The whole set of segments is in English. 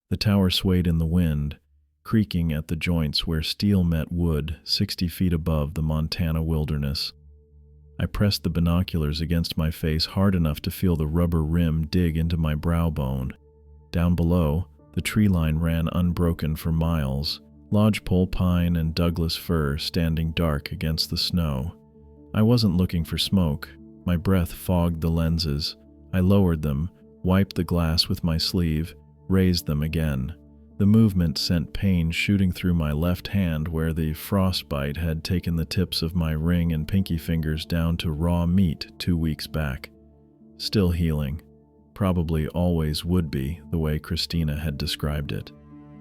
The tower swayed in the wind, creaking at the joints where steel met wood 60 feet above the Montana wilderness. I pressed the binoculars against my face hard enough to feel the rubber rim dig into my brow bone. Down below, the tree line ran unbroken for miles, lodgepole pine and Douglas fir standing dark against the snow. I wasn't looking for smoke. My breath fogged the lenses. I lowered them, wiped the glass with my sleeve, raised them again. The movement sent pain shooting through my left hand where the frostbite had taken the tips of my ring and pinky fingers down to raw meat 2 weeks back. Still healing. Probably always would be, the way Christina had described it.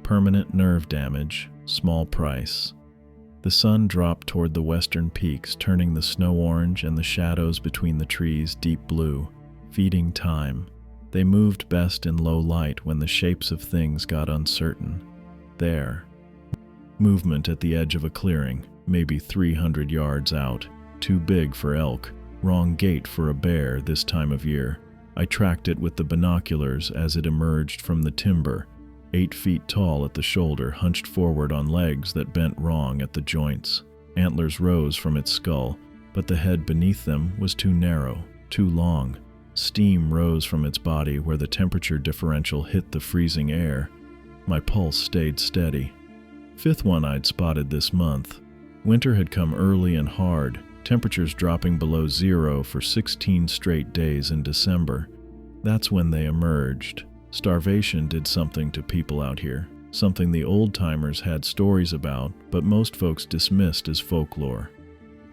Permanent nerve damage, small price. The sun dropped toward the western peaks, turning the snow orange and the shadows between the trees deep blue, feeding time. They moved best in low light when the shapes of things got uncertain. There. Movement at the edge of a clearing, maybe 300 yards out. Too big for elk, wrong gait for a bear this time of year. I tracked it with the binoculars as it emerged from the timber, 8 feet tall at the shoulder, hunched forward on legs that bent wrong at the joints. Antlers rose from its skull, but the head beneath them was too narrow, too long. Steam rose from its body where the temperature differential hit the freezing air. My pulse stayed steady. Fifth one I'd spotted this month. Winter had come early and hard, temperatures dropping below zero for 16 straight days in December. That's when they emerged. Starvation did something to people out here, something the old-timers had stories about, but most folks dismissed as folklore.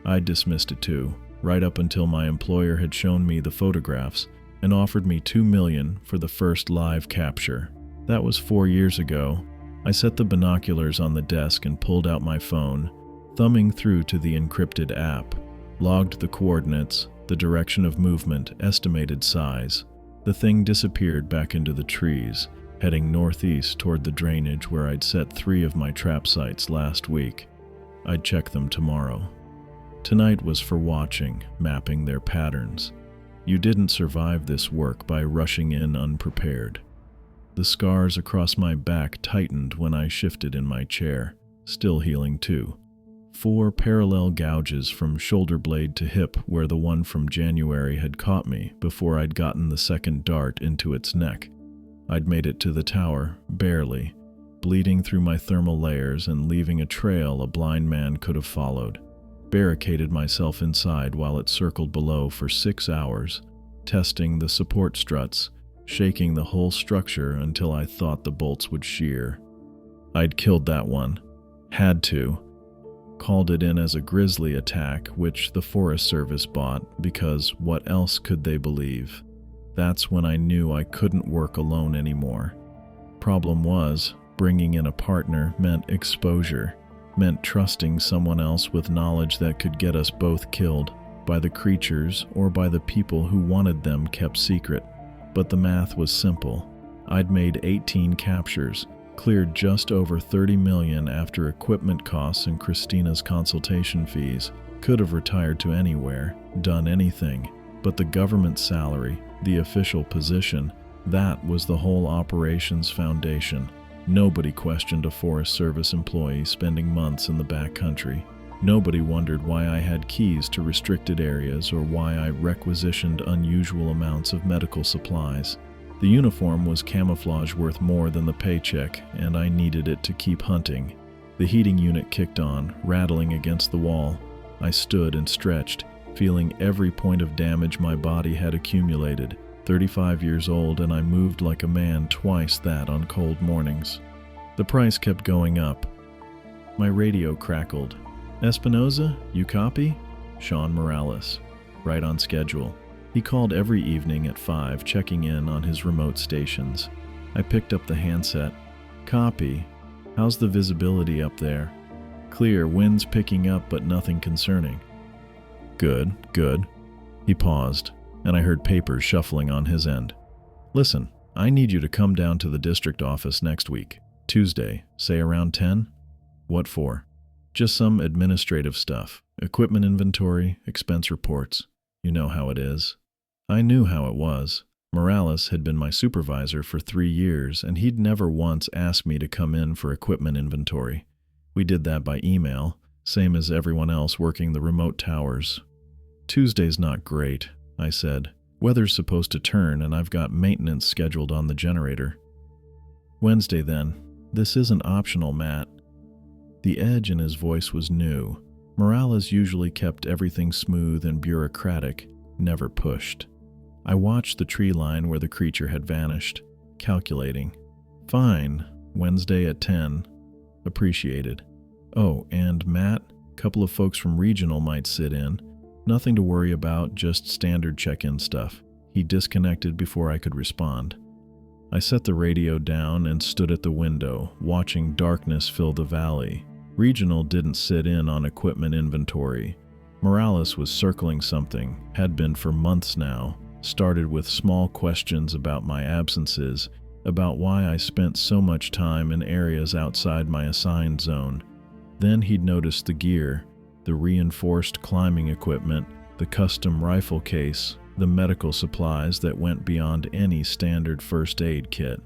I dismissed it too, right up until my employer had shown me the photographs and offered me $2 million for the first live capture. That was 4 years ago. I set the binoculars on the desk and pulled out my phone, thumbing through to the encrypted app, logged the coordinates, the direction of movement, estimated size. The thing disappeared back into the trees, heading northeast toward the drainage where I'd set 3 of my trap sites last week. I'd check them tomorrow. Tonight was for watching, mapping their patterns. You didn't survive this work by rushing in unprepared. The scars across my back tightened when I shifted in my chair, still healing too. 4 parallel gouges from shoulder blade to hip where the one from January had caught me before I'd gotten the second dart into its neck. I'd made it to the tower, barely, bleeding through my thermal layers and leaving a trail a blind man could have followed. Barricaded myself inside while it circled below for 6 hours, testing the support struts, shaking the whole structure until I thought the bolts would shear. I'd killed that one. Had to. Called it in as a grizzly attack, which the Forest Service bought because what else could they believe? That's when I knew I couldn't work alone anymore. Problem was, bringing in a partner meant exposure. Meant trusting someone else with knowledge that could get us both killed, by the creatures or by the people who wanted them kept secret. But the math was simple. I'd made 18 captures, cleared just over $30 million after equipment costs and Christina's consultation fees, could have retired to anywhere, done anything. But the government salary, the official position, that was the whole operation's foundation. Nobody questioned a Forest Service employee spending months in the backcountry. Nobody wondered why I had keys to restricted areas or why I requisitioned unusual amounts of medical supplies. The uniform was camouflage worth more than the paycheck, and I needed it to keep hunting. The heating unit kicked on, rattling against the wall. I stood and stretched, feeling every point of damage my body had accumulated. 35 years old, and I moved like a man twice that on cold mornings. The price kept going up. My radio crackled. "Espinoza, you copy?" Sean Morales. Right on schedule. He called every evening at 5, checking in on his remote stations. I picked up the handset. "Copy. How's the visibility up there?" "Clear, wind's picking up, but nothing concerning." "Good, good." He paused, and I heard papers shuffling on his end. "Listen, I need you to come down to the district office next week, Tuesday, say around 10? "What for?" "Just some administrative stuff, equipment inventory, expense reports. You know how it is." I knew how it was. Morales had been my supervisor for 3 years, and he'd never once asked me to come in for equipment inventory. We did that by email, same as everyone else working the remote towers. "Tuesday's not great," I said. "Weather's supposed to turn, and I've got maintenance scheduled on the generator." "Wednesday, then. This isn't optional, Matt." The edge in his voice was new. Morales usually kept everything smooth and bureaucratic, never pushed. I watched the tree line where the creature had vanished, calculating. "Fine. Wednesday at 10. Appreciated. Oh, and Matt, couple of folks from Regional might sit in. Nothing to worry about, just standard check-in stuff." He disconnected before I could respond. I set the radio down and stood at the window, watching darkness fill the valley. Regional didn't sit in on equipment inventory. Morales was circling something, had been for months now. Started with small questions about my absences, about why I spent so much time in areas outside my assigned zone. Then he'd noticed the gear, the reinforced climbing equipment, the custom rifle case, the medical supplies that went beyond any standard first aid kit.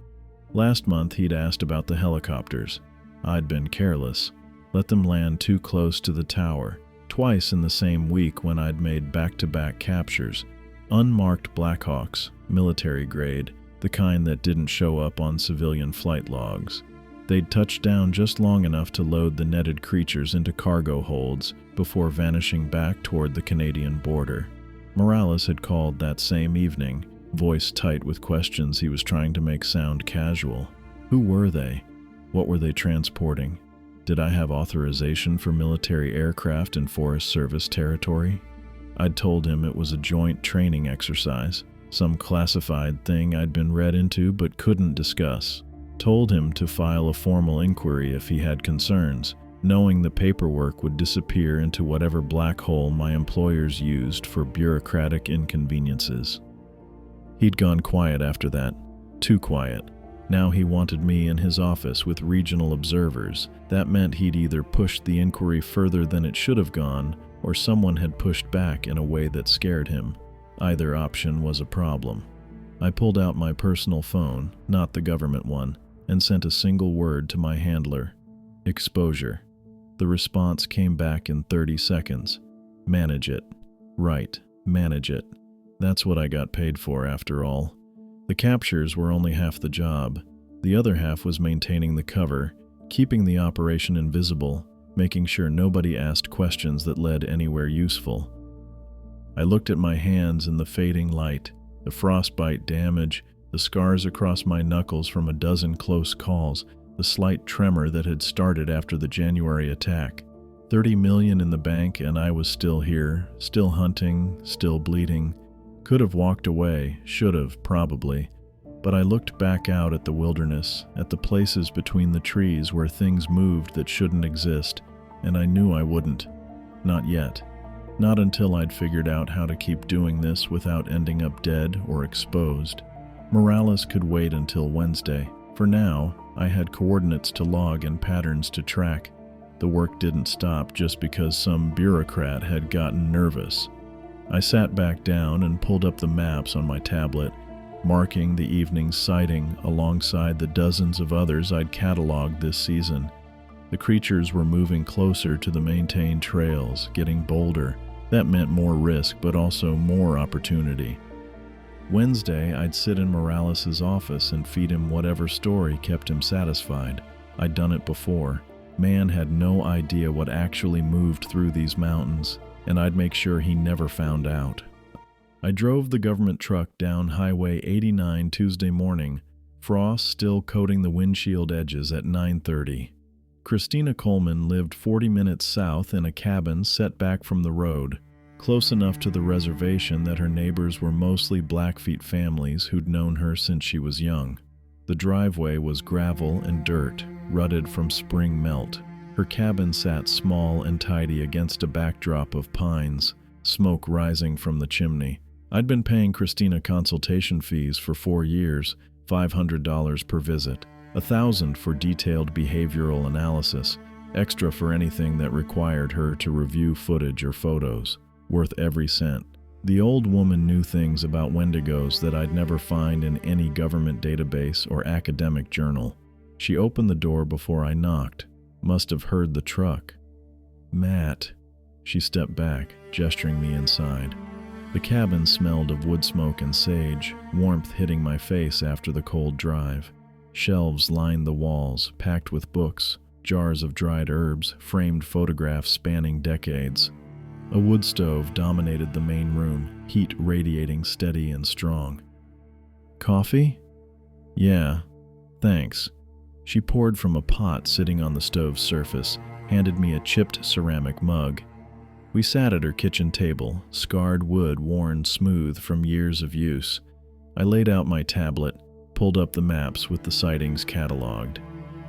Last month he'd asked about the helicopters. I'd been careless, let them land too close to the tower, twice in the same week when I'd made back-to-back captures. Unmarked Blackhawks, military grade, the kind that didn't show up on civilian flight logs. They'd touched down just long enough to load the netted creatures into cargo holds before vanishing back toward the Canadian border. Morales had called that same evening, voice tight with questions he was trying to make sound casual. Who were they? What were they transporting? Did I have authorization for military aircraft in Forest Service territory? I'd told him it was a joint training exercise, some classified thing I'd been read into but couldn't discuss. Told him to file a formal inquiry if he had concerns, knowing the paperwork would disappear into whatever black hole my employers used for bureaucratic inconveniences. He'd gone quiet after that, too quiet. Now he wanted me in his office with regional observers. That meant he'd either pushed the inquiry further than it should have gone, or someone had pushed back in a way that scared him. Either option was a problem. I pulled out my personal phone, not the government one, and sent a single word to my handler. Exposure. The response came back in 30 seconds. Manage it. Right, manage it. That's what I got paid for after all. The captures were only half the job. The other half was maintaining the cover, keeping the operation invisible, making sure nobody asked questions that led anywhere useful. I looked at my hands in the fading light, the frostbite damage, the scars across my knuckles from a dozen close calls, the slight tremor that had started after the January attack. 30 million in the bank, and I was still here, still hunting, still bleeding. Could have walked away, should have, probably. But I looked back out at the wilderness, at the places between the trees where things moved that shouldn't exist, and I knew I wouldn't. Not yet. Not until I'd figured out how to keep doing this without ending up dead or exposed. Morales could wait until Wednesday. For now, I had coordinates to log and patterns to track. The work didn't stop just because some bureaucrat had gotten nervous. I sat back down and pulled up the maps on my tablet, marking the evening's sighting alongside the dozens of others I'd cataloged this season. The creatures were moving closer to the maintained trails, getting bolder. That meant more risk, but also more opportunity. Wednesday, I'd sit in Morales' office and feed him whatever story kept him satisfied. I'd done it before. Man had no idea what actually moved through these mountains, and I'd make sure he never found out. I drove the government truck down Highway 89 Tuesday morning, frost still coating the windshield edges at 9:30. Christina Coleman lived 40 minutes south in a cabin set back from the road, close enough to the reservation that her neighbors were mostly Blackfeet families who'd known her since she was young. The driveway was gravel and dirt, rutted from spring melt. Her cabin sat small and tidy against a backdrop of pines, smoke rising from the chimney. I'd been paying Christina consultation fees for 4 years, $500 per visit, $1,000 for detailed behavioral analysis, extra for anything that required her to review footage or photos, worth every cent. The old woman knew things about Wendigos that I'd never find in any government database or academic journal. She opened the door before I knocked. Must have heard the truck. "Matt." She stepped back, gesturing me inside. The cabin smelled of wood smoke and sage, warmth hitting my face after the cold drive. Shelves lined the walls, packed with books, jars of dried herbs, framed photographs spanning decades. A wood stove dominated the main room, heat radiating steady and strong. "Coffee?" "Yeah, thanks." She poured from a pot sitting on the stove's surface, handed me a chipped ceramic mug. We sat at her kitchen table, scarred wood worn smooth from years of use. I laid out my tablet, pulled up the maps with the sightings cataloged.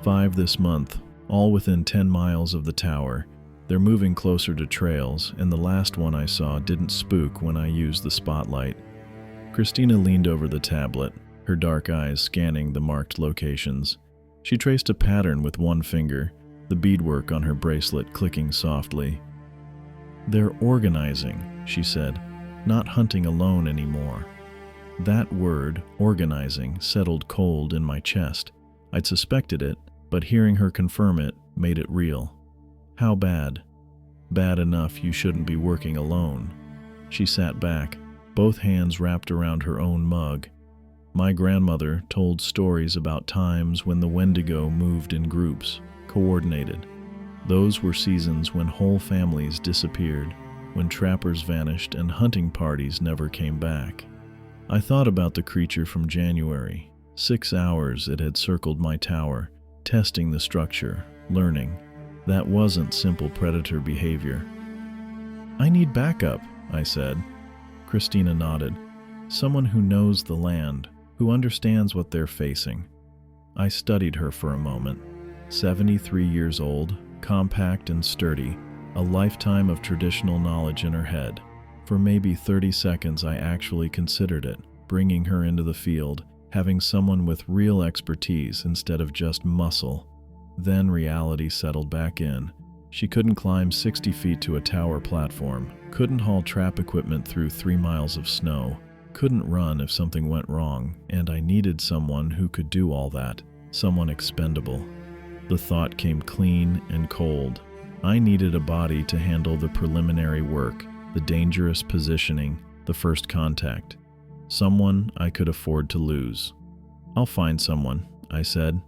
5 this month, all within 10 miles of the tower. They're moving closer to trails, and the last one I saw didn't spook when I used the spotlight. Christina leaned over the tablet, her dark eyes scanning the marked locations. She traced a pattern with one finger, the beadwork on her bracelet clicking softly. "They're organizing," she said, "not hunting alone anymore." That word, organizing, settled cold in my chest. I'd suspected it, but hearing her confirm it made it real. "How bad?" "Bad enough you shouldn't be working alone." She sat back, both hands wrapped around her own mug. My grandmother told stories about times when the Wendigo moved in groups, coordinated. Those were seasons when whole families disappeared, when trappers vanished and hunting parties never came back. I thought about the creature from January. 6 hours it had circled my tower, testing the structure, learning. That wasn't simple predator behavior. "I need backup," I said. Christina nodded. "Someone who knows the land, who understands what they're facing." I studied her for a moment. 73 years old, compact and sturdy, a lifetime of traditional knowledge in her head. For maybe 30 seconds I actually considered it, bringing her into the field, having someone with real expertise instead of just muscle. Then reality settled back in. She couldn't climb 60 feet to a tower platform, couldn't haul trap equipment through 3 miles of snow, couldn't run if something went wrong, and I needed someone who could do all that, someone expendable. The thought came clean and cold. I needed a body to handle the preliminary work, the dangerous positioning, the first contact. Someone I could afford to lose. "I'll find someone," I said.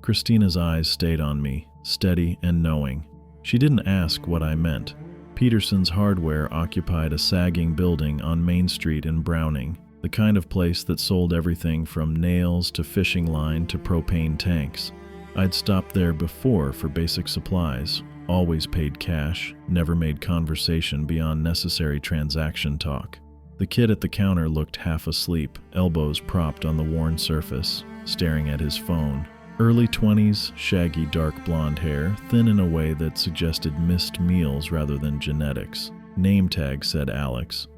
Christina's eyes stayed on me, steady and knowing. She didn't ask what I meant. Peterson's Hardware occupied a sagging building on Main Street in Browning, the kind of place that sold everything from nails to fishing line to propane tanks. I'd stopped there before for basic supplies, always paid cash, never made conversation beyond necessary transaction talk. The kid at the counter looked half asleep, elbows propped on the worn surface, staring at his phone. Early 20s, shaggy dark blonde hair, thin in a way that suggested missed meals rather than genetics. Name tag said Alex.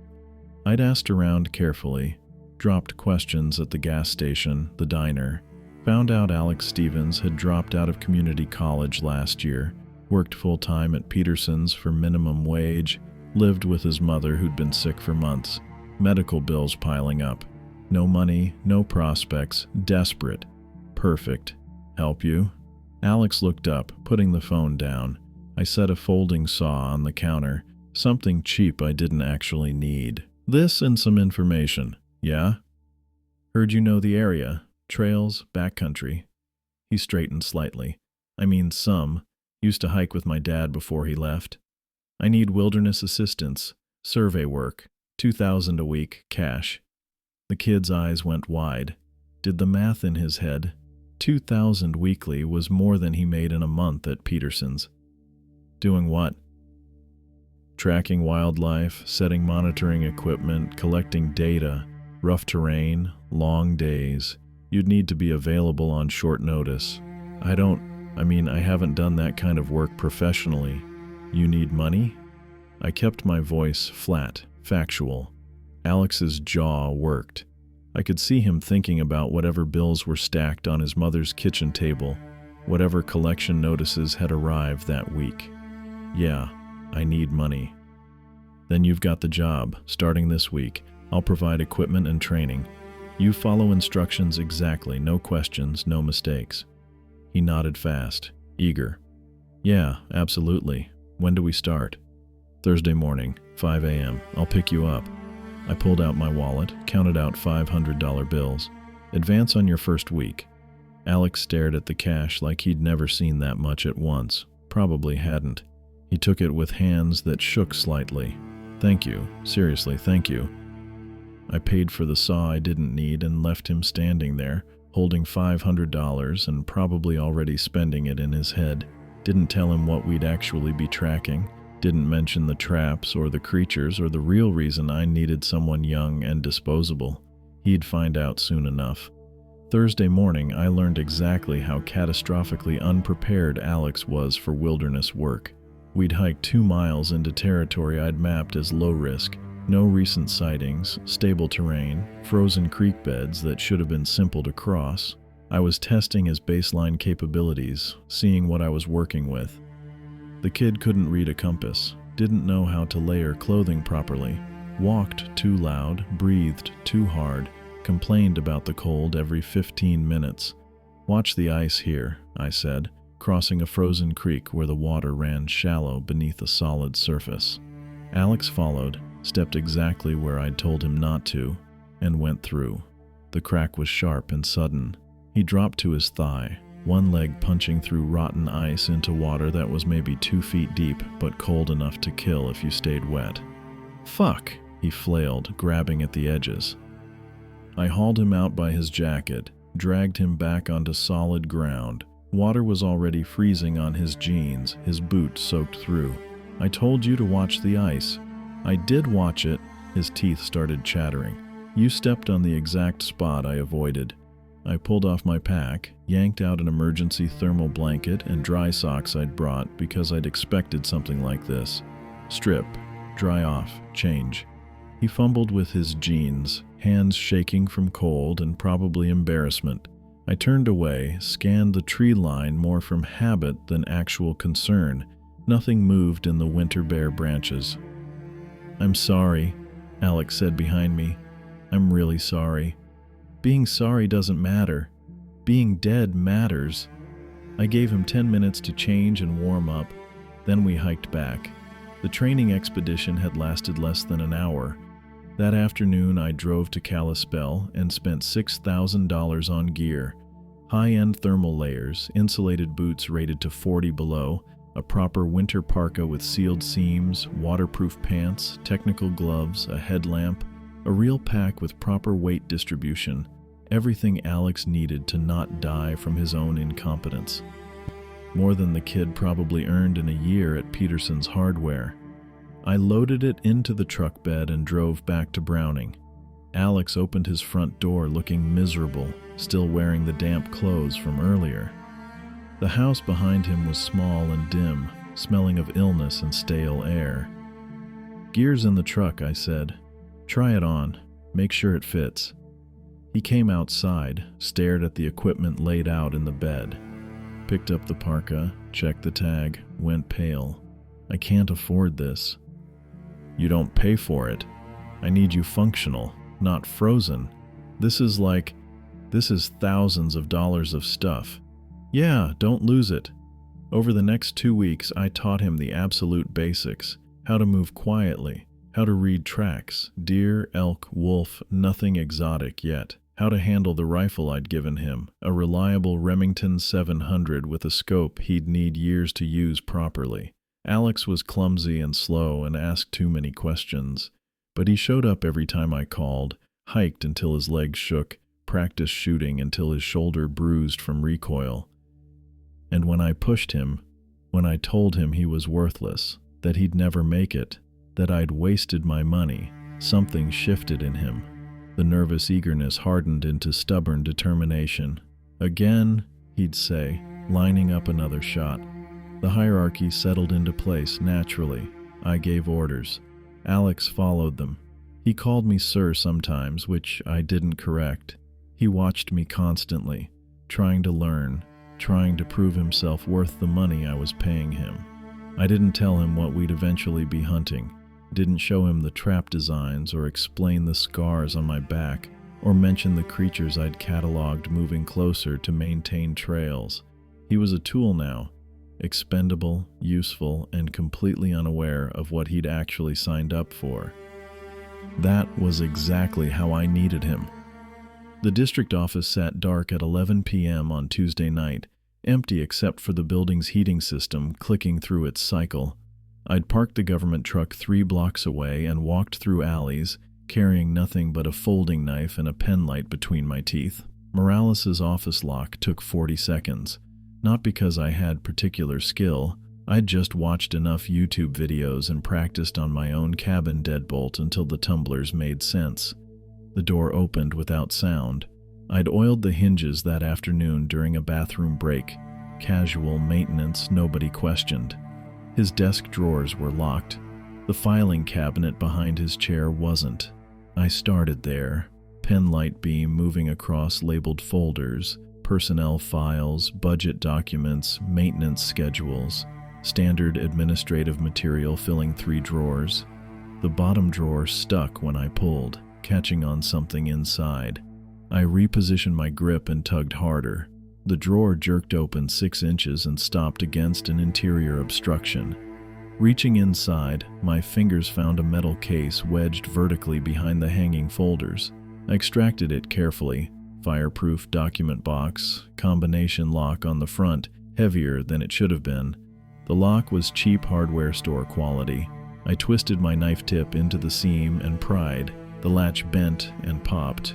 I'd asked around carefully, dropped questions at the gas station, the diner. Found out Alex Stevens had dropped out of community college last year, worked full-time at Peterson's for minimum wage, lived with his mother who'd been sick for months, medical bills piling up. No money, no prospects, desperate. Perfect. Help you? Alex looked up, putting the phone down. I set a folding saw on the counter, something cheap I didn't actually need. This and some information. Yeah? Heard you know the area. Trails, backcountry. He straightened slightly. I mean some. Used to hike with my dad before he left. I need wilderness assistance. Survey work. $2,000 a week, cash. The kid's eyes went wide. Did the math in his head. $2,000 weekly was more than he made in a month at Peterson's. Doing what? Tracking wildlife, setting monitoring equipment, collecting data, rough terrain, long days. You'd need to be available on short notice. I haven't done that kind of work professionally. You need money? I kept my voice flat, factual. Alex's jaw worked. I could see him thinking about whatever bills were stacked on his mother's kitchen table, whatever collection notices had arrived that week. Yeah, I need money. Then you've got the job. Starting this week, I'll provide equipment and training. You follow instructions exactly, no questions, no mistakes." He nodded fast, eager. "Yeah, absolutely. When do we start?" "Thursday morning, 5 a.m. I'll pick you up." I pulled out my wallet, counted out $500 bills. "Advance on your first week." Alex stared at the cash like he'd never seen that much at once. Probably hadn't. He took it with hands that shook slightly. "Thank you. Seriously, thank you." I paid for the saw I didn't need and left him standing there, holding $500 and probably already spending it in his head. Didn't tell him what we'd actually be tracking. Didn't mention the traps or the creatures or the real reason I needed someone young and disposable. He'd find out soon enough. Thursday morning, I learned exactly how catastrophically unprepared Alex was for wilderness work. We'd hiked 2 miles into territory I'd mapped as low risk. No recent sightings, stable terrain, frozen creek beds that should have been simple to cross. I was testing his baseline capabilities, seeing what I was working with. The kid couldn't read a compass, didn't know how to layer clothing properly, walked too loud, breathed too hard, complained about the cold every 15 minutes. "Watch the ice here," I said, crossing a frozen creek where the water ran shallow beneath a solid surface. Alex followed, stepped exactly where I'd told him not to, and went through. The crack was sharp and sudden. He dropped to his thigh, one leg punching through rotten ice into water that was maybe 2 feet deep, but cold enough to kill if you stayed wet. "Fuck!" he flailed, grabbing at the edges. I hauled him out by his jacket, dragged him back onto solid ground. Water was already freezing on his jeans, his boot soaked through. "I told you to watch the ice." "I did watch it." His teeth started chattering. "You stepped on the exact spot I avoided." I pulled off my pack, yanked out an emergency thermal blanket and dry socks I'd brought because I'd expected something like this. "Strip, dry off, change." He fumbled with his jeans, hands shaking from cold and probably embarrassment. I turned away, scanned the tree line more from habit than actual concern. Nothing moved in the winter bare branches. "I'm sorry," Alex said behind me. "I'm really sorry." "Being sorry doesn't matter. Being dead matters." I gave him 10 minutes to change and warm up. Then we hiked back. The training expedition had lasted less than an hour. That afternoon, I drove to Kalispell and spent $6,000 on gear. High-end thermal layers, insulated boots rated to 40 below, a proper winter parka with sealed seams, waterproof pants, technical gloves, a headlamp, a real pack with proper weight distribution. Everything Alex needed to not die from his own incompetence. More than the kid probably earned in a year at Peterson's Hardware. I loaded it into the truck bed and drove back to Browning. Alex opened his front door looking miserable, still wearing the damp clothes from earlier. The house behind him was small and dim, smelling of illness and stale air. "Gear's in the truck," I said. "Try it on. Make sure it fits." He came outside, stared at the equipment laid out in the bed. Picked up the parka, checked the tag, went pale. "I can't afford this." "You don't pay for it. I need you functional, not frozen. This is thousands of dollars of stuff." "Yeah, don't lose it." Over the next 2 weeks, I taught him the absolute basics: how to move quietly, how to read tracks, deer, elk, wolf, nothing exotic yet, how to handle the rifle I'd given him, a reliable Remington 700 with a scope he'd need years to use properly. Alex was clumsy and slow and asked too many questions, but he showed up every time I called, hiked until his legs shook, practiced shooting until his shoulder bruised from recoil. And when I pushed him, when I told him he was worthless, that he'd never make it, that I'd wasted my money, something shifted in him. The nervous eagerness hardened into stubborn determination. "Again," he'd say, lining up another shot. The hierarchy settled into place naturally. I gave orders. Alex followed them. He called me sir sometimes, which I didn't correct. He watched me constantly, trying to learn, trying to prove himself worth the money I was paying him. I didn't tell him what we'd eventually be hunting. Didn't show him the trap designs or explain the scars on my back or mention the creatures I'd cataloged moving closer to maintain trails. He was a tool now, expendable, useful, and completely unaware of what he'd actually signed up for. That was exactly how I needed him. The district office sat dark at 11 p.m. on Tuesday night, empty except for the building's heating system clicking through its cycle. I'd parked the government truck 3 blocks away and walked through alleys, carrying nothing but a folding knife and a pen light between my teeth. Morales' office lock took 40 seconds. Not because I had particular skill. I'd just watched enough YouTube videos and practiced on my own cabin deadbolt until the tumblers made sense. The door opened without sound. I'd oiled the hinges that afternoon during a bathroom break. Casual maintenance nobody questioned. His desk drawers were locked. The filing cabinet behind his chair wasn't. I started there, pen light beam moving across labeled folders, personnel files, budget documents, maintenance schedules, standard administrative material filling 3 drawers. The bottom drawer stuck when I pulled, catching on something inside. I repositioned my grip and tugged harder. The drawer jerked open 6 inches and stopped against an interior obstruction. Reaching inside, my fingers found a metal case wedged vertically behind the hanging folders. I extracted it carefully. Fireproof document box, combination lock on the front, heavier than it should have been. The lock was cheap hardware store quality. I twisted my knife tip into the seam and pried. The latch bent and popped.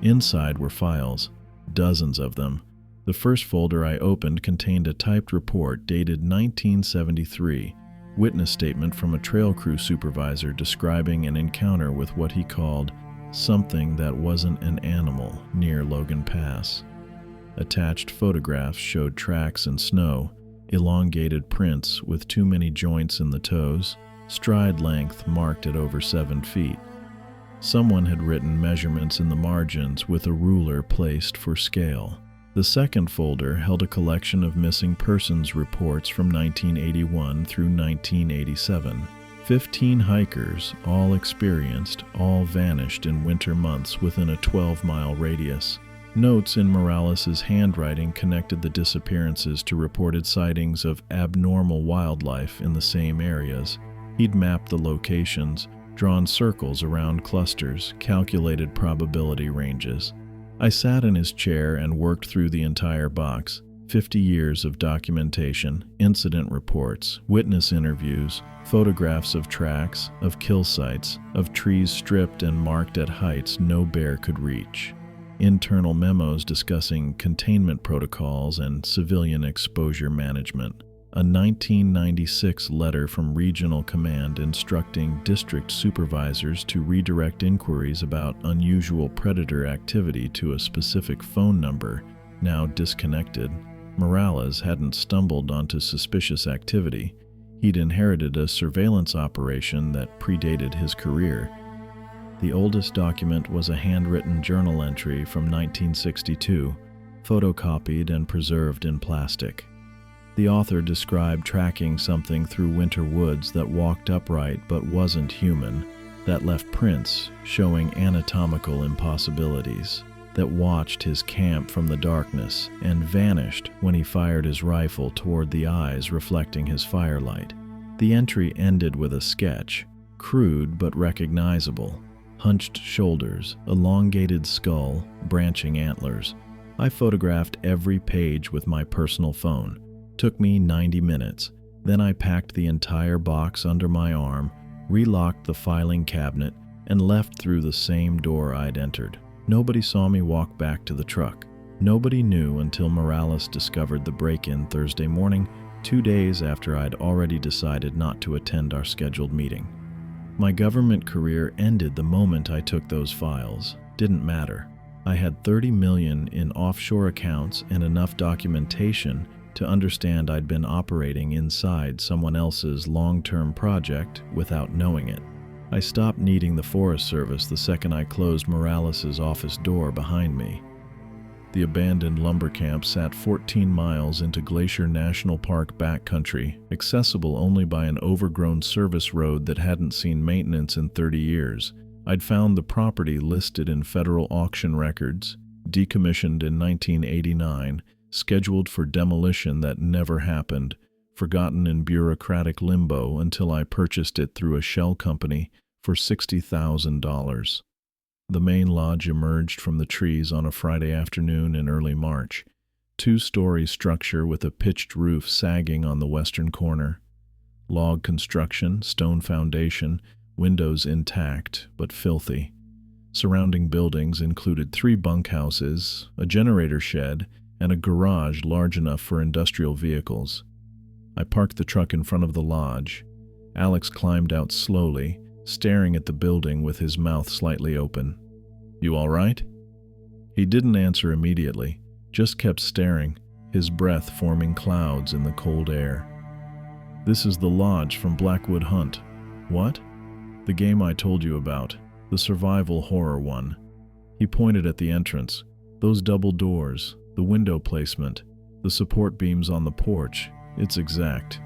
Inside were files, dozens of them. The first folder I opened contained a typed report dated 1973, witness statement from a trail crew supervisor describing an encounter with what he called something that wasn't an animal near Logan Pass. Attached photographs showed tracks in snow, elongated prints with too many joints in the toes, stride length marked at over 7 feet. Someone had written measurements in the margins with a ruler placed for scale. The second folder held a collection of missing persons reports from 1981 through 1987. 15 hikers, all experienced, all vanished in winter months within a 12-mile radius. Notes in Morales' handwriting connected the disappearances to reported sightings of abnormal wildlife in the same areas. He'd mapped the locations, drawn circles around clusters, calculated probability ranges. I sat in his chair and worked through the entire box. 50 years of documentation, incident reports, witness interviews, photographs of tracks, of kill sites, of trees stripped and marked at heights no bear could reach. Internal memos discussing containment protocols and civilian exposure management. A 1996 letter from Regional Command instructing district supervisors to redirect inquiries about unusual predator activity to a specific phone number, now disconnected. Morales hadn't stumbled onto suspicious activity. He'd inherited a surveillance operation that predated his career. The oldest document was a handwritten journal entry from 1962, photocopied and preserved in plastic. The author described tracking something through winter woods that walked upright but wasn't human, that left prints showing anatomical impossibilities, that watched his camp from the darkness and vanished when he fired his rifle toward the eyes reflecting his firelight. The entry ended with a sketch, crude but recognizable. Hunched shoulders, elongated skull, branching antlers. I photographed every page with my personal phone. Took me 90 minutes. Then I packed the entire box under my arm, relocked the filing cabinet, and left through the same door I'd entered. Nobody saw me walk back to the truck. Nobody knew until Morales discovered the break-in Thursday morning, 2 days after I'd already decided not to attend our scheduled meeting. My government career ended the moment I took those files. Didn't matter. I had 30 million in offshore accounts and enough documentation to understand I'd been operating inside someone else's long-term project without knowing it. I stopped needing the Forest Service the second I closed Morales' office door behind me. The abandoned lumber camp sat 14 miles into Glacier National Park backcountry, accessible only by an overgrown service road that hadn't seen maintenance in 30 years. I'd found the property listed in federal auction records, decommissioned in 1989, scheduled for demolition that never happened, forgotten in bureaucratic limbo until I purchased it through a shell company for $60,000. The main lodge emerged from the trees on a Friday afternoon in early March. Two-story structure with a pitched roof sagging on the western corner. Log construction, stone foundation, windows intact but filthy. Surrounding buildings included 3 bunkhouses, a generator shed, and a garage large enough for industrial vehicles. I parked the truck in front of the lodge. Alex climbed out slowly, staring at the building with his mouth slightly open. "You all right?" He didn't answer immediately, just kept staring, his breath forming clouds in the cold air. "This is the lodge from Blackwood Hunt." "What?" "The game I told you about, the survival horror one." He pointed at the entrance. "Those double doors, the window placement, the support beams on the porch, it's exact."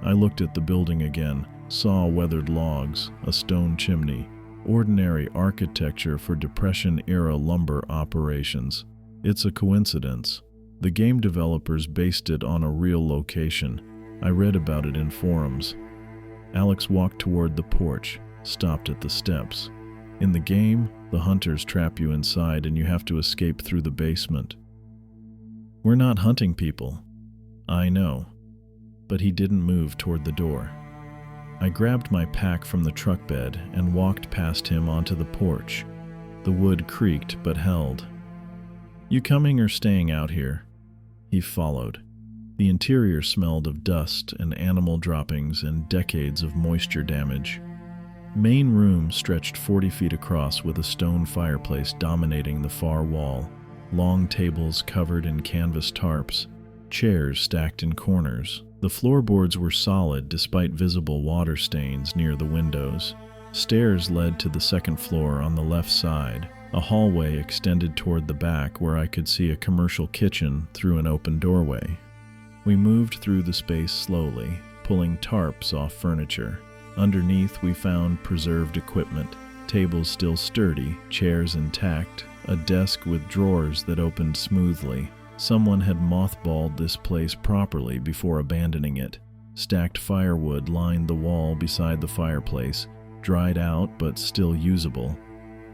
I looked at the building again, saw weathered logs, a stone chimney, ordinary architecture for Depression-era lumber operations. It's a coincidence. The game developers based it on a real location. I read about it in forums. Alex walked toward the porch, stopped at the steps. "In the game, the hunters trap you inside and you have to escape through the basement." "We're not hunting people." "I know." But he didn't move toward the door. I grabbed my pack from the truck bed and walked past him onto the porch. The wood creaked but held. "You coming or staying out here?" He followed. The interior smelled of dust and animal droppings and decades of moisture damage. Main room stretched 40 feet across with a stone fireplace dominating the far wall, long tables covered in canvas tarps, chairs stacked in corners. The floorboards were solid despite visible water stains near the windows. Stairs led to the second floor on the left side. A hallway extended toward the back where I could see a commercial kitchen through an open doorway. We moved through the space slowly, pulling tarps off furniture. Underneath we found preserved equipment, tables still sturdy, chairs intact, a desk with drawers that opened smoothly. Someone had mothballed this place properly before abandoning it. Stacked firewood lined the wall beside the fireplace, dried out but still usable.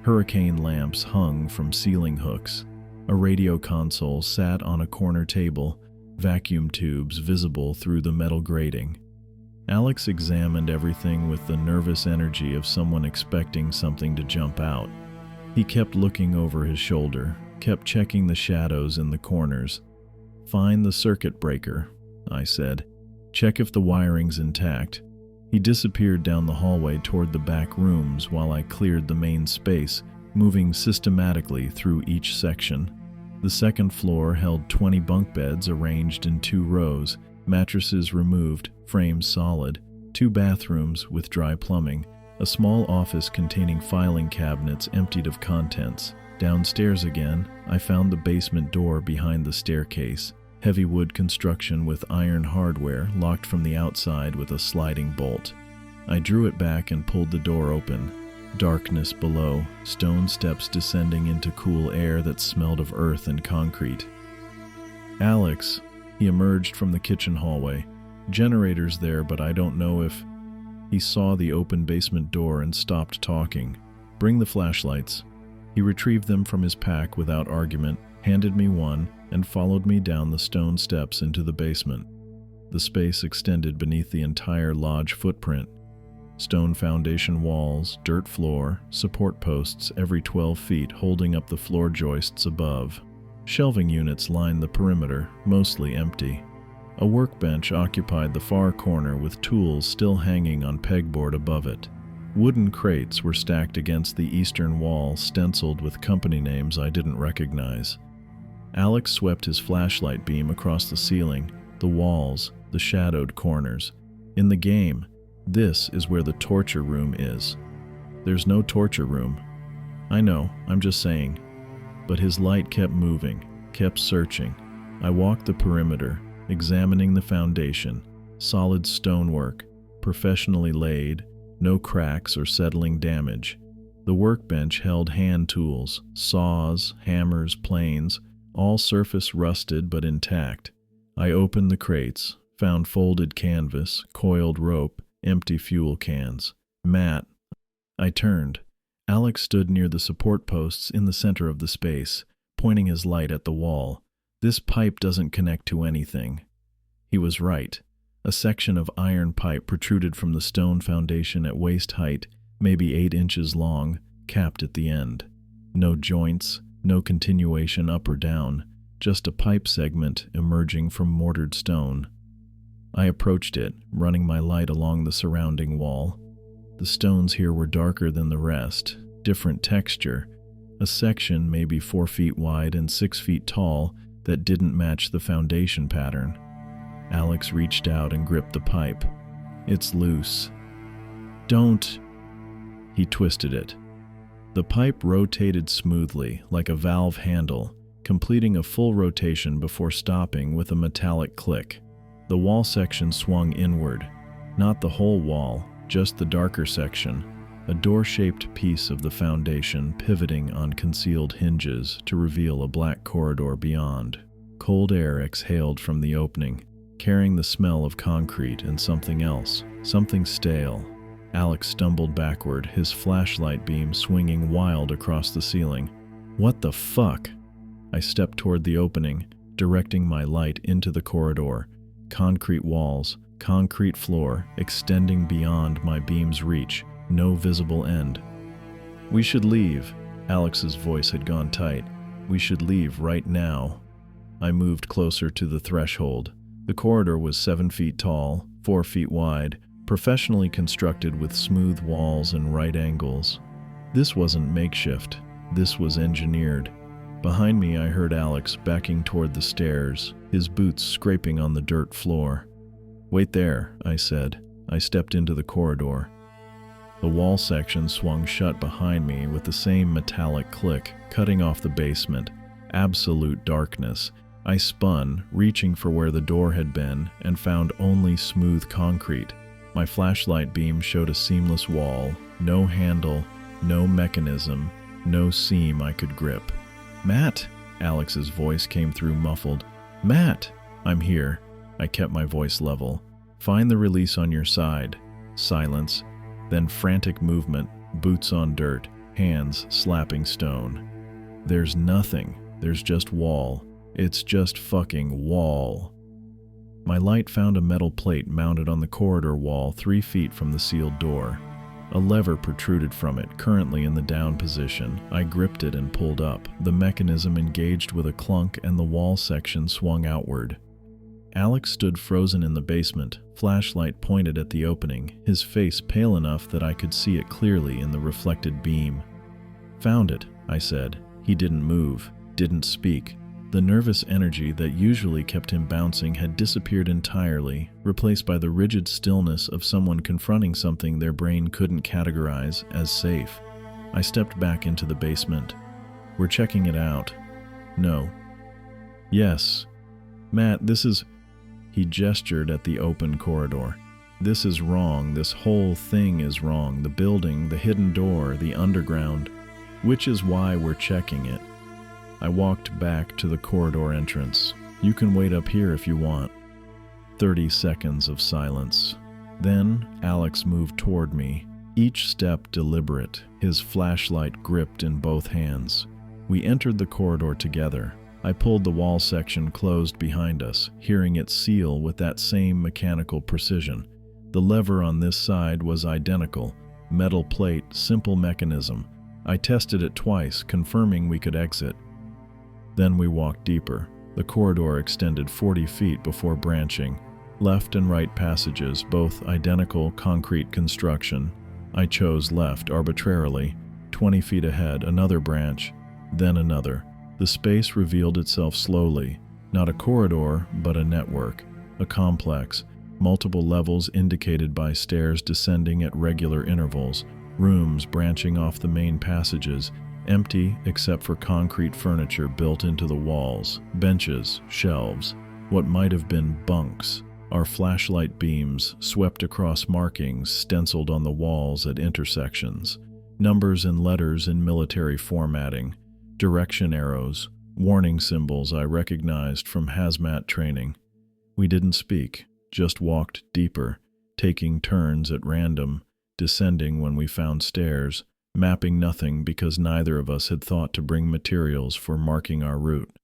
Hurricane lamps hung from ceiling hooks. A radio console sat on a corner table, vacuum tubes visible through the metal grating. Alex examined everything with the nervous energy of someone expecting something to jump out. He kept looking over his shoulder, kept checking the shadows in the corners. "Find the circuit breaker," I said. "Check if the wiring's intact." He disappeared down the hallway toward the back rooms while I cleared the main space, moving systematically through each section. The second floor held 20 bunk beds arranged in 2 rows, mattresses removed, frames solid, 2 bathrooms with dry plumbing, a small office containing filing cabinets emptied of contents. Downstairs again, I found the basement door behind the staircase, heavy wood construction with iron hardware locked from the outside with a sliding bolt. I drew it back and pulled the door open. Darkness below, stone steps descending into cool air that smelled of earth and concrete. "Alex," he emerged from the kitchen hallway. "Generators there, but I don't know if—" He saw the open basement door and stopped talking. "Bring the flashlights." He retrieved them from his pack without argument, handed me one, and followed me down the stone steps into the basement. The space extended beneath the entire lodge footprint. Stone foundation walls, dirt floor, support posts every 12 feet holding up the floor joists above. Shelving units lined the perimeter, mostly empty. A workbench occupied the far corner with tools still hanging on pegboard above it. Wooden crates were stacked against the eastern wall, stenciled with company names I didn't recognize. Alex swept his flashlight beam across the ceiling, the walls, the shadowed corners. "In the game, this is where the torture room is." "There's no torture room." "I know, I'm just saying." But his light kept moving, kept searching. I walked the perimeter, examining the foundation. Solid stonework, professionally laid, no cracks or settling damage. The workbench held hand tools, saws, hammers, planes, all surface rusted but intact. I opened the crates, found folded canvas, coiled rope, empty fuel cans. Matt. I turned. Alex stood near the support posts in the center of the space, pointing his light at the wall. This pipe doesn't connect to anything. He was right. A section of iron pipe protruded from the stone foundation at waist height, maybe 8 inches long, capped at the end. No joints, no continuation up or down, just a pipe segment emerging from mortared stone. I approached it, running my light along the surrounding wall. The stones here were darker than the rest, different texture, a section maybe 4 feet wide and 6 feet tall that didn't match the foundation pattern. Alex reached out and gripped the pipe. It's loose. Don't. He twisted it. The pipe rotated smoothly, like a valve handle, completing a full rotation before stopping with a metallic click. The wall section swung inward. Not the whole wall, just the darker section, a door-shaped piece of the foundation pivoting on concealed hinges to reveal a black corridor beyond. Cold air exhaled from the opening, carrying the smell of concrete and something else, something stale. Alex stumbled backward, his flashlight beam swinging wild across the ceiling. What the fuck? I stepped toward the opening, directing my light into the corridor. Concrete walls, concrete floor, extending beyond my beam's reach, no visible end. We should leave. Alex's voice had gone tight. We should leave right now. I moved closer to the threshold. The corridor was 7 feet tall, 4 feet wide, professionally constructed with smooth walls and right angles. This wasn't makeshift. This was engineered. Behind me, I heard Alex backing toward the stairs, his boots scraping on the dirt floor. Wait there, I said. I stepped into the corridor. The wall section swung shut behind me with the same metallic click, cutting off the basement. Absolute darkness. I spun, reaching for where the door had been, and found only smooth concrete. My flashlight beam showed a seamless wall, no handle, no mechanism, no seam I could grip. Matt! Alex's voice came through muffled. Matt! I'm here. I kept my voice level. Find the release on your side. Silence. Then frantic movement, boots on dirt, hands slapping stone. There's nothing. There's just wall. It's just fucking wall. My light found a metal plate mounted on the corridor wall 3 feet from the sealed door. A lever protruded from it, currently in the down position. I gripped it and pulled up. The mechanism engaged with a clunk and the wall section swung outward. Alex stood frozen in the basement, flashlight pointed at the opening, his face pale enough that I could see it clearly in the reflected beam. Found it, I said. He didn't move, didn't speak. The nervous energy that usually kept him bouncing had disappeared entirely, replaced by the rigid stillness of someone confronting something their brain couldn't categorize as safe. I stepped back into the basement. We're checking it out. No. Yes. Matt, this is... He gestured at the open corridor. This is wrong. This whole thing is wrong. The building, the hidden door, the underground. Which is why we're checking it. I walked back to the corridor entrance. You can wait up here if you want. 30 seconds of silence. Then Alex moved toward me, each step deliberate, his flashlight gripped in both hands. We entered the corridor together. I pulled the wall section closed behind us, hearing it seal with that same mechanical precision. The lever on this side was identical. Metal plate, simple mechanism. I tested it twice, confirming we could exit. Then we walked deeper. The corridor extended 40 feet before branching. Left and right passages, both identical concrete construction. I chose left arbitrarily. 20 feet ahead, another branch, then another. The space revealed itself slowly. Not a corridor, but a network. A complex. Multiple levels indicated by stairs descending at regular intervals. Rooms branching off the main passages. empty except for concrete furniture built into the walls, benches, shelves, what might have been bunks. Our flashlight beams swept across markings stenciled on the walls at intersections, numbers and letters in military formatting, direction arrows, warning symbols I recognized from hazmat training. We didn't speak, just walked deeper, taking turns at random, descending when we found stairs, mapping nothing because neither of us had thought to bring materials for marking our route.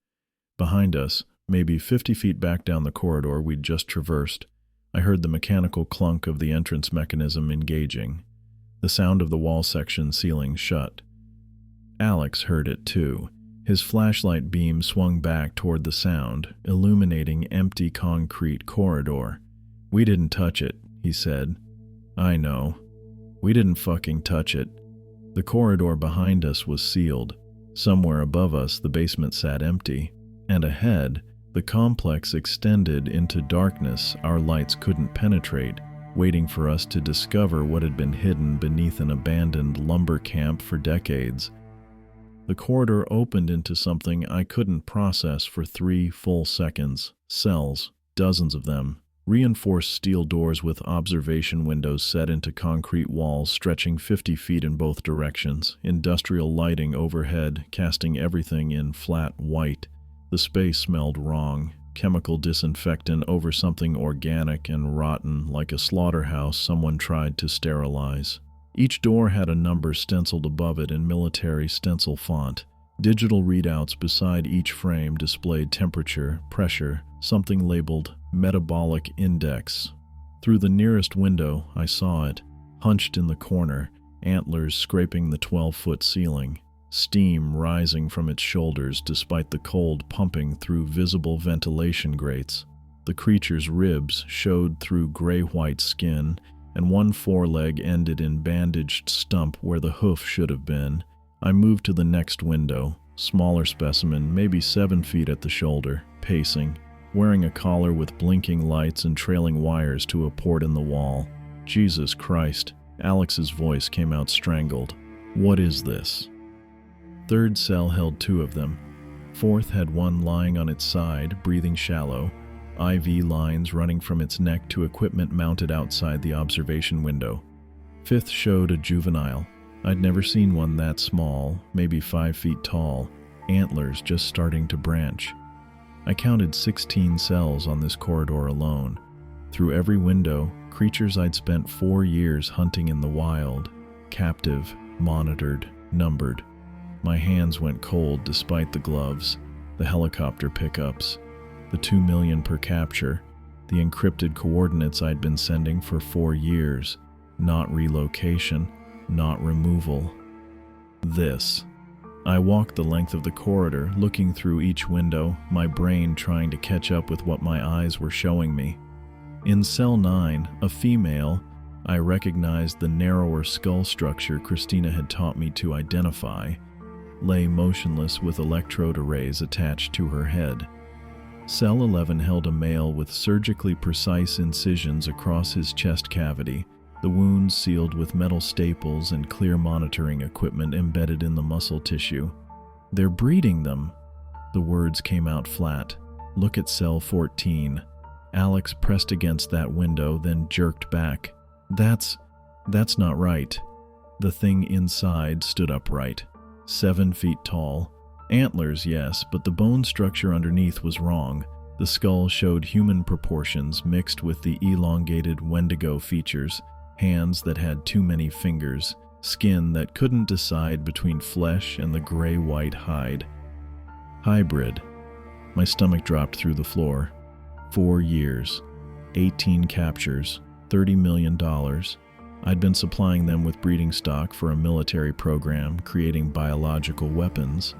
Behind us, maybe 50 feet back down the corridor we'd just traversed, I heard the mechanical clunk of the entrance mechanism engaging, the sound of the wall section sealing shut. Alex heard it too. His flashlight beam swung back toward the sound, illuminating empty concrete corridor. "We didn't touch it," he said. "I know. We didn't fucking touch it." The corridor behind us was sealed. Somewhere above us, the basement sat empty. And ahead, the complex extended into darkness our lights couldn't penetrate, waiting for us to discover what had been hidden beneath an abandoned lumber camp for decades. The corridor opened into something I couldn't process for 3 full seconds. Cells, dozens of them, reinforced steel doors with observation windows set into concrete walls stretching 50 feet in both directions, industrial lighting overhead casting everything in flat white. The space smelled wrong, chemical disinfectant over something organic and rotten like a slaughterhouse someone tried to sterilize. Each door had a number stenciled above it in military stencil font. Digital readouts beside each frame displayed temperature, pressure, something labeled metabolic index. Through the nearest window, I saw it, hunched in the corner, antlers scraping the 12-foot ceiling, steam rising from its shoulders despite the cold pumping through visible ventilation grates. The creature's ribs showed through gray-white skin, and one foreleg ended in bandaged stump where the hoof should have been. I moved to the next window, smaller specimen, maybe 7 feet at the shoulder, pacing, wearing a collar with blinking lights and trailing wires to a port in the wall. "Jesus Christ," Alex's voice came out strangled. "What is this?" Third cell held 2 of them. Fourth had one lying on its side, breathing shallow, IV lines running from its neck to equipment mounted outside the observation window. Fifth showed a juvenile. I'd never seen one that small, maybe 5 feet tall, antlers just starting to branch. I counted 16 cells on this corridor alone. Through every window, creatures I'd spent 4 years hunting in the wild, captive, monitored, numbered. My hands went cold despite the gloves, the helicopter pickups, the 2 million per capture, the encrypted coordinates I'd been sending for 4 years. Not relocation, not removal. This. I walked the length of the corridor, looking through each window, my brain trying to catch up with what my eyes were showing me. In cell 9, a female, I recognized the narrower skull structure Christina had taught me to identify, lay motionless with electrode arrays attached to her head. Cell 11 held a male with surgically precise incisions across his chest cavity, the wounds sealed with metal staples and clear monitoring equipment embedded in the muscle tissue. "They're breeding them." The words came out flat. "Look at cell 14. Alex pressed against that window, then jerked back. That's not right." The thing inside stood upright, 7 feet tall. Antlers, yes, but the bone structure underneath was wrong. The skull showed human proportions mixed with the elongated Wendigo features, hands that had too many fingers, skin that couldn't decide between flesh and the gray-white hide. Hybrid. My stomach dropped through the floor. 4 years, 18 captures, $30 million. I'd been supplying them with breeding stock for a military program creating biological weapons.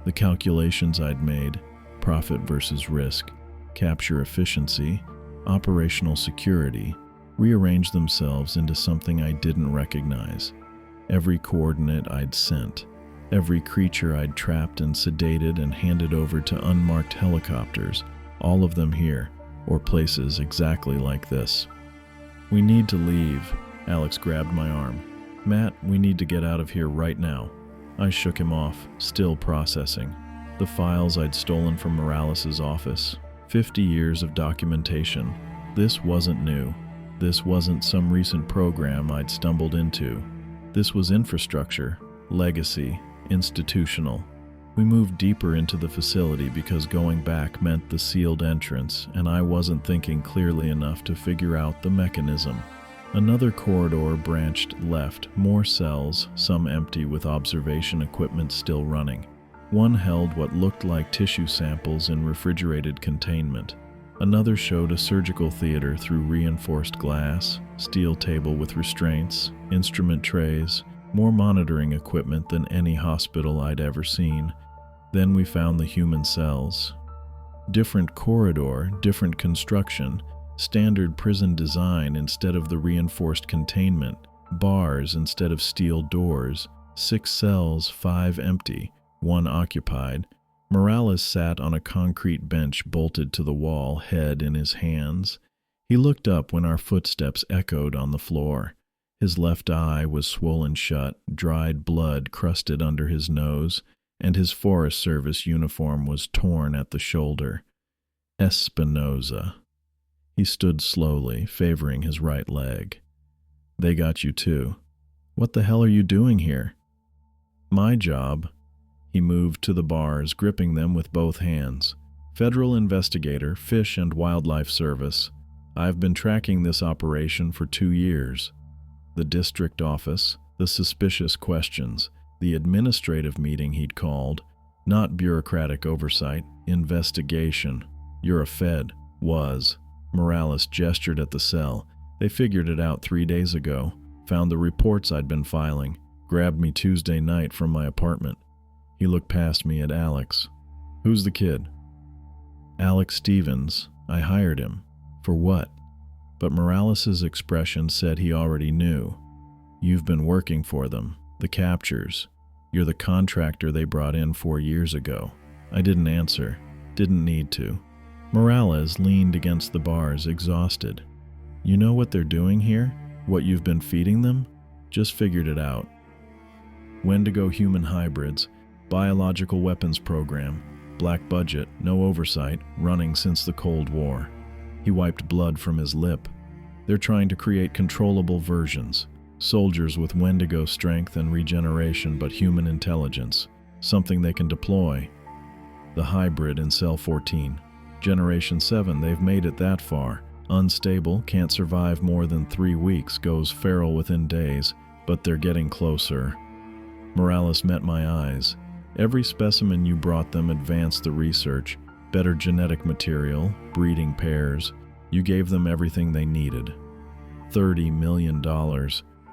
The calculations I'd made, profit versus risk, capture efficiency, operational security, rearranged themselves into something I didn't recognize. Every coordinate I'd sent, every creature I'd trapped and sedated and handed over to unmarked helicopters, all of them here, or places exactly like this. "We need to leave," Alex grabbed my arm. "Matt, we need to get out of here right now." I shook him off, still processing. The files I'd stolen from Morales' office. 50 years of documentation. This wasn't new. This wasn't some recent program I'd stumbled into. This was infrastructure, legacy, institutional. We moved deeper into the facility because going back meant the sealed entrance, and I wasn't thinking clearly enough to figure out the mechanism. Another corridor branched left, more cells, some empty with observation equipment still running. One held what looked like tissue samples in refrigerated containment. Another showed a surgical theater through reinforced glass, steel table with restraints, instrument trays, more monitoring equipment than any hospital I'd ever seen. Then we found the human cells. Different corridor, different construction, standard prison design instead of the reinforced containment, bars instead of steel doors, 6 cells, 5 empty, 1 occupied. Morales sat on a concrete bench bolted to the wall, head in his hands. He looked up when our footsteps echoed on the floor. His left eye was swollen shut, dried blood crusted under his nose, and his Forest Service uniform was torn at the shoulder. Espinoza. He stood slowly, favoring his right leg. They got you too. What the hell are you doing here? My job. He moved to the bars, gripping them with both hands. Federal investigator, Fish and Wildlife Service. I've been tracking this operation for 2 years. The district office, the suspicious questions, the administrative meeting he'd called, not bureaucratic oversight, investigation. You're a Fed. Was. Morales gestured at the cell. They figured it out 3 days ago, found the reports I'd been filing, grabbed me Tuesday night from my apartment. He looked past me at Alex. Who's the kid? Alex Stevens. I hired him. For what? But Morales' expression said he already knew. You've been working for them. The captures. You're the contractor they brought in 4 years ago. I didn't answer. Didn't need to. Morales leaned against the bars, exhausted. You know what they're doing here? What you've been feeding them? Just figured it out. Wendigo human hybrids, biological weapons program, black budget, no oversight, running since the Cold War. He wiped blood from his lip. They're trying to create controllable versions, soldiers with Wendigo strength and regeneration but human intelligence, something they can deploy. The hybrid in Cell 14. Generation 7, they've made it that far. Unstable, can't survive more than 3 weeks, goes feral within days, but they're getting closer. Morales met my eyes. Every specimen you brought them advanced the research, better genetic material, breeding pairs. You gave them everything they needed. $30 million.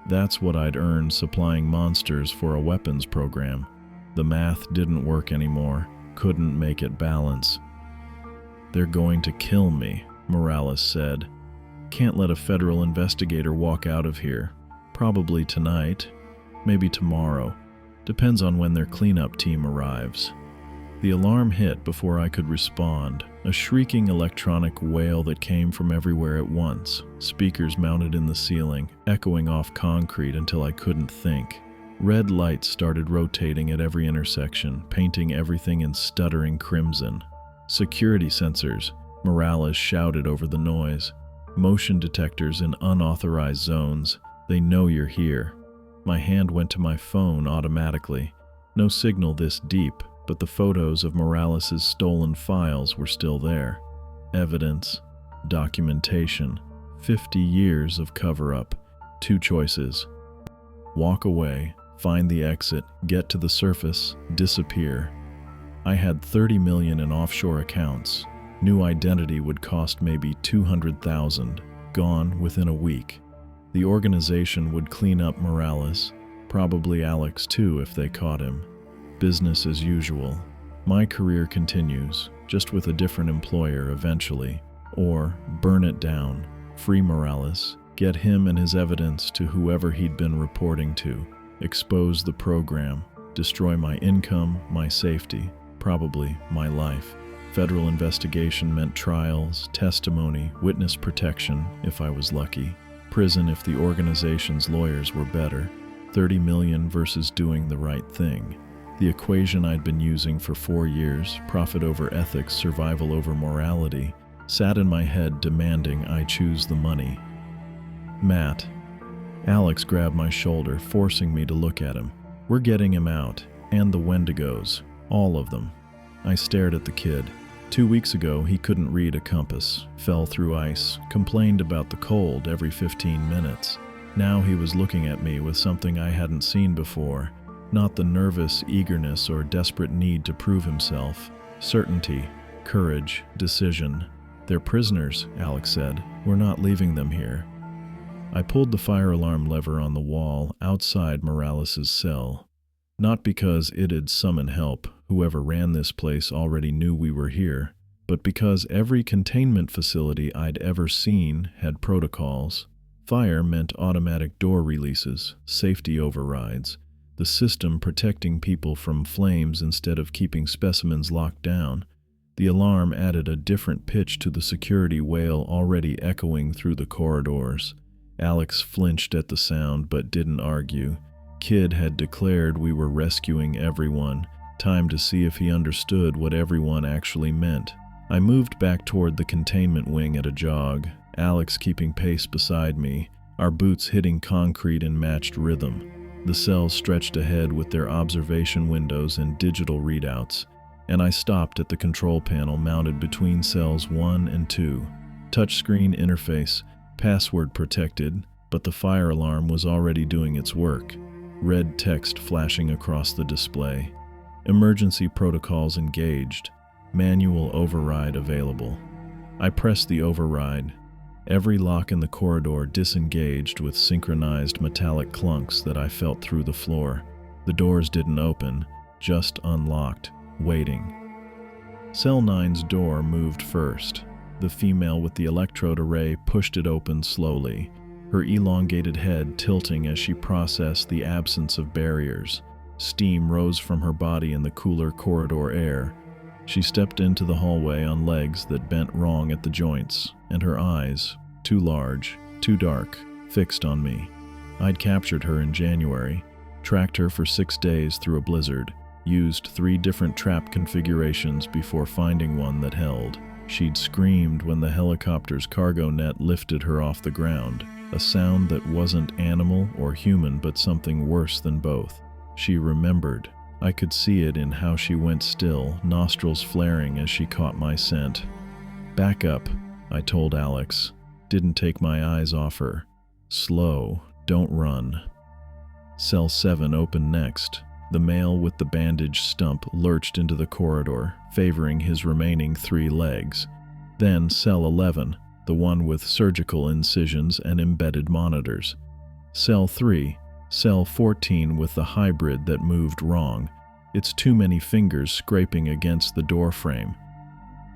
That's what I'd earned supplying monsters for a weapons program. The math didn't work anymore, couldn't make it balance. They're going to kill me, Morales said. Can't let a federal investigator walk out of here. Probably tonight, maybe tomorrow. Depends on when their cleanup team arrives. The alarm hit before I could respond, a shrieking electronic wail that came from everywhere at once, speakers mounted in the ceiling, echoing off concrete until I couldn't think. Red lights started rotating at every intersection, painting everything in stuttering crimson. Security sensors, Morales shouted over the noise. Motion detectors in unauthorized zones. They know you're here. My hand went to my phone automatically. No signal this deep, but the photos of Morales' stolen files were still there. Evidence, documentation, 50 years of cover-up. 2 choices. Walk away, find the exit, get to the surface, disappear. I had 30 million in offshore accounts. New identity would cost maybe 200,000, gone within a week. The organization would clean up Morales, probably Alex too if they caught him. Business as usual. My career continues, just with a different employer eventually. Or burn it down, free Morales, get him and his evidence to whoever he'd been reporting to, expose the program, destroy my income, my safety, probably my life. Federal investigation meant trials, testimony, witness protection if I was lucky. Prison if the organization's lawyers were better. 30 million versus doing the right thing. The equation I'd been using for 4 years, profit over ethics, survival over morality, sat in my head demanding I choose the money. Matt. Alex grabbed my shoulder, forcing me to look at him. We're getting him out, and the Wendigos, all of them. I stared at the kid. 2 weeks ago, he couldn't read a compass, fell through ice, complained about the cold every 15 minutes. Now he was looking at me with something I hadn't seen before, not the nervous eagerness or desperate need to prove himself. Certainty, courage, decision. They're prisoners, Alex said. We're not leaving them here. I pulled the fire alarm lever on the wall outside Morales' cell. Not because it'd summon help, whoever ran this place already knew we were here, but because every containment facility I'd ever seen had protocols. Fire meant automatic door releases, safety overrides, the system protecting people from flames instead of keeping specimens locked down. The alarm added a different pitch to the security wail already echoing through the corridors. Alex flinched at the sound but didn't argue. Kid had declared we were rescuing everyone. Time to see if he understood what everyone actually meant. I moved back toward the containment wing at a jog, Alex keeping pace beside me, our boots hitting concrete in matched rhythm. The cells stretched ahead with their observation windows and digital readouts, and I stopped at the control panel mounted between cells 1 and 2. Touchscreen interface, password protected, but the fire alarm was already doing its work. Red text flashing across the display. Emergency protocols engaged. Manual override available. I pressed the override. Every lock in the corridor disengaged with synchronized metallic clunks that I felt through the floor. The doors didn't open, just unlocked, waiting. Cell 9's door moved first. The female with the electrode array pushed it open slowly, her elongated head tilting as she processed the absence of barriers. Steam rose from her body in the cooler corridor air. She stepped into the hallway on legs that bent wrong at the joints, and her eyes, too large, too dark, fixed on me. I'd captured her in January, tracked her for 6 days through a blizzard, used 3 different trap configurations before finding one that held. She'd screamed when the helicopter's cargo net lifted her off the ground, a sound that wasn't animal or human but something worse than both. She remembered. I could see it in how she went still, nostrils flaring as she caught my scent. Back up, I told Alex. Didn't take my eyes off her. Slow, don't run. Cell 7 opened next. The male with the bandaged stump lurched into the corridor, favoring his remaining 3 legs. Then Cell 11, the one with surgical incisions and embedded monitors. Cell 3, Cell 14 with the hybrid that moved wrong, its too many fingers scraping against the door frame.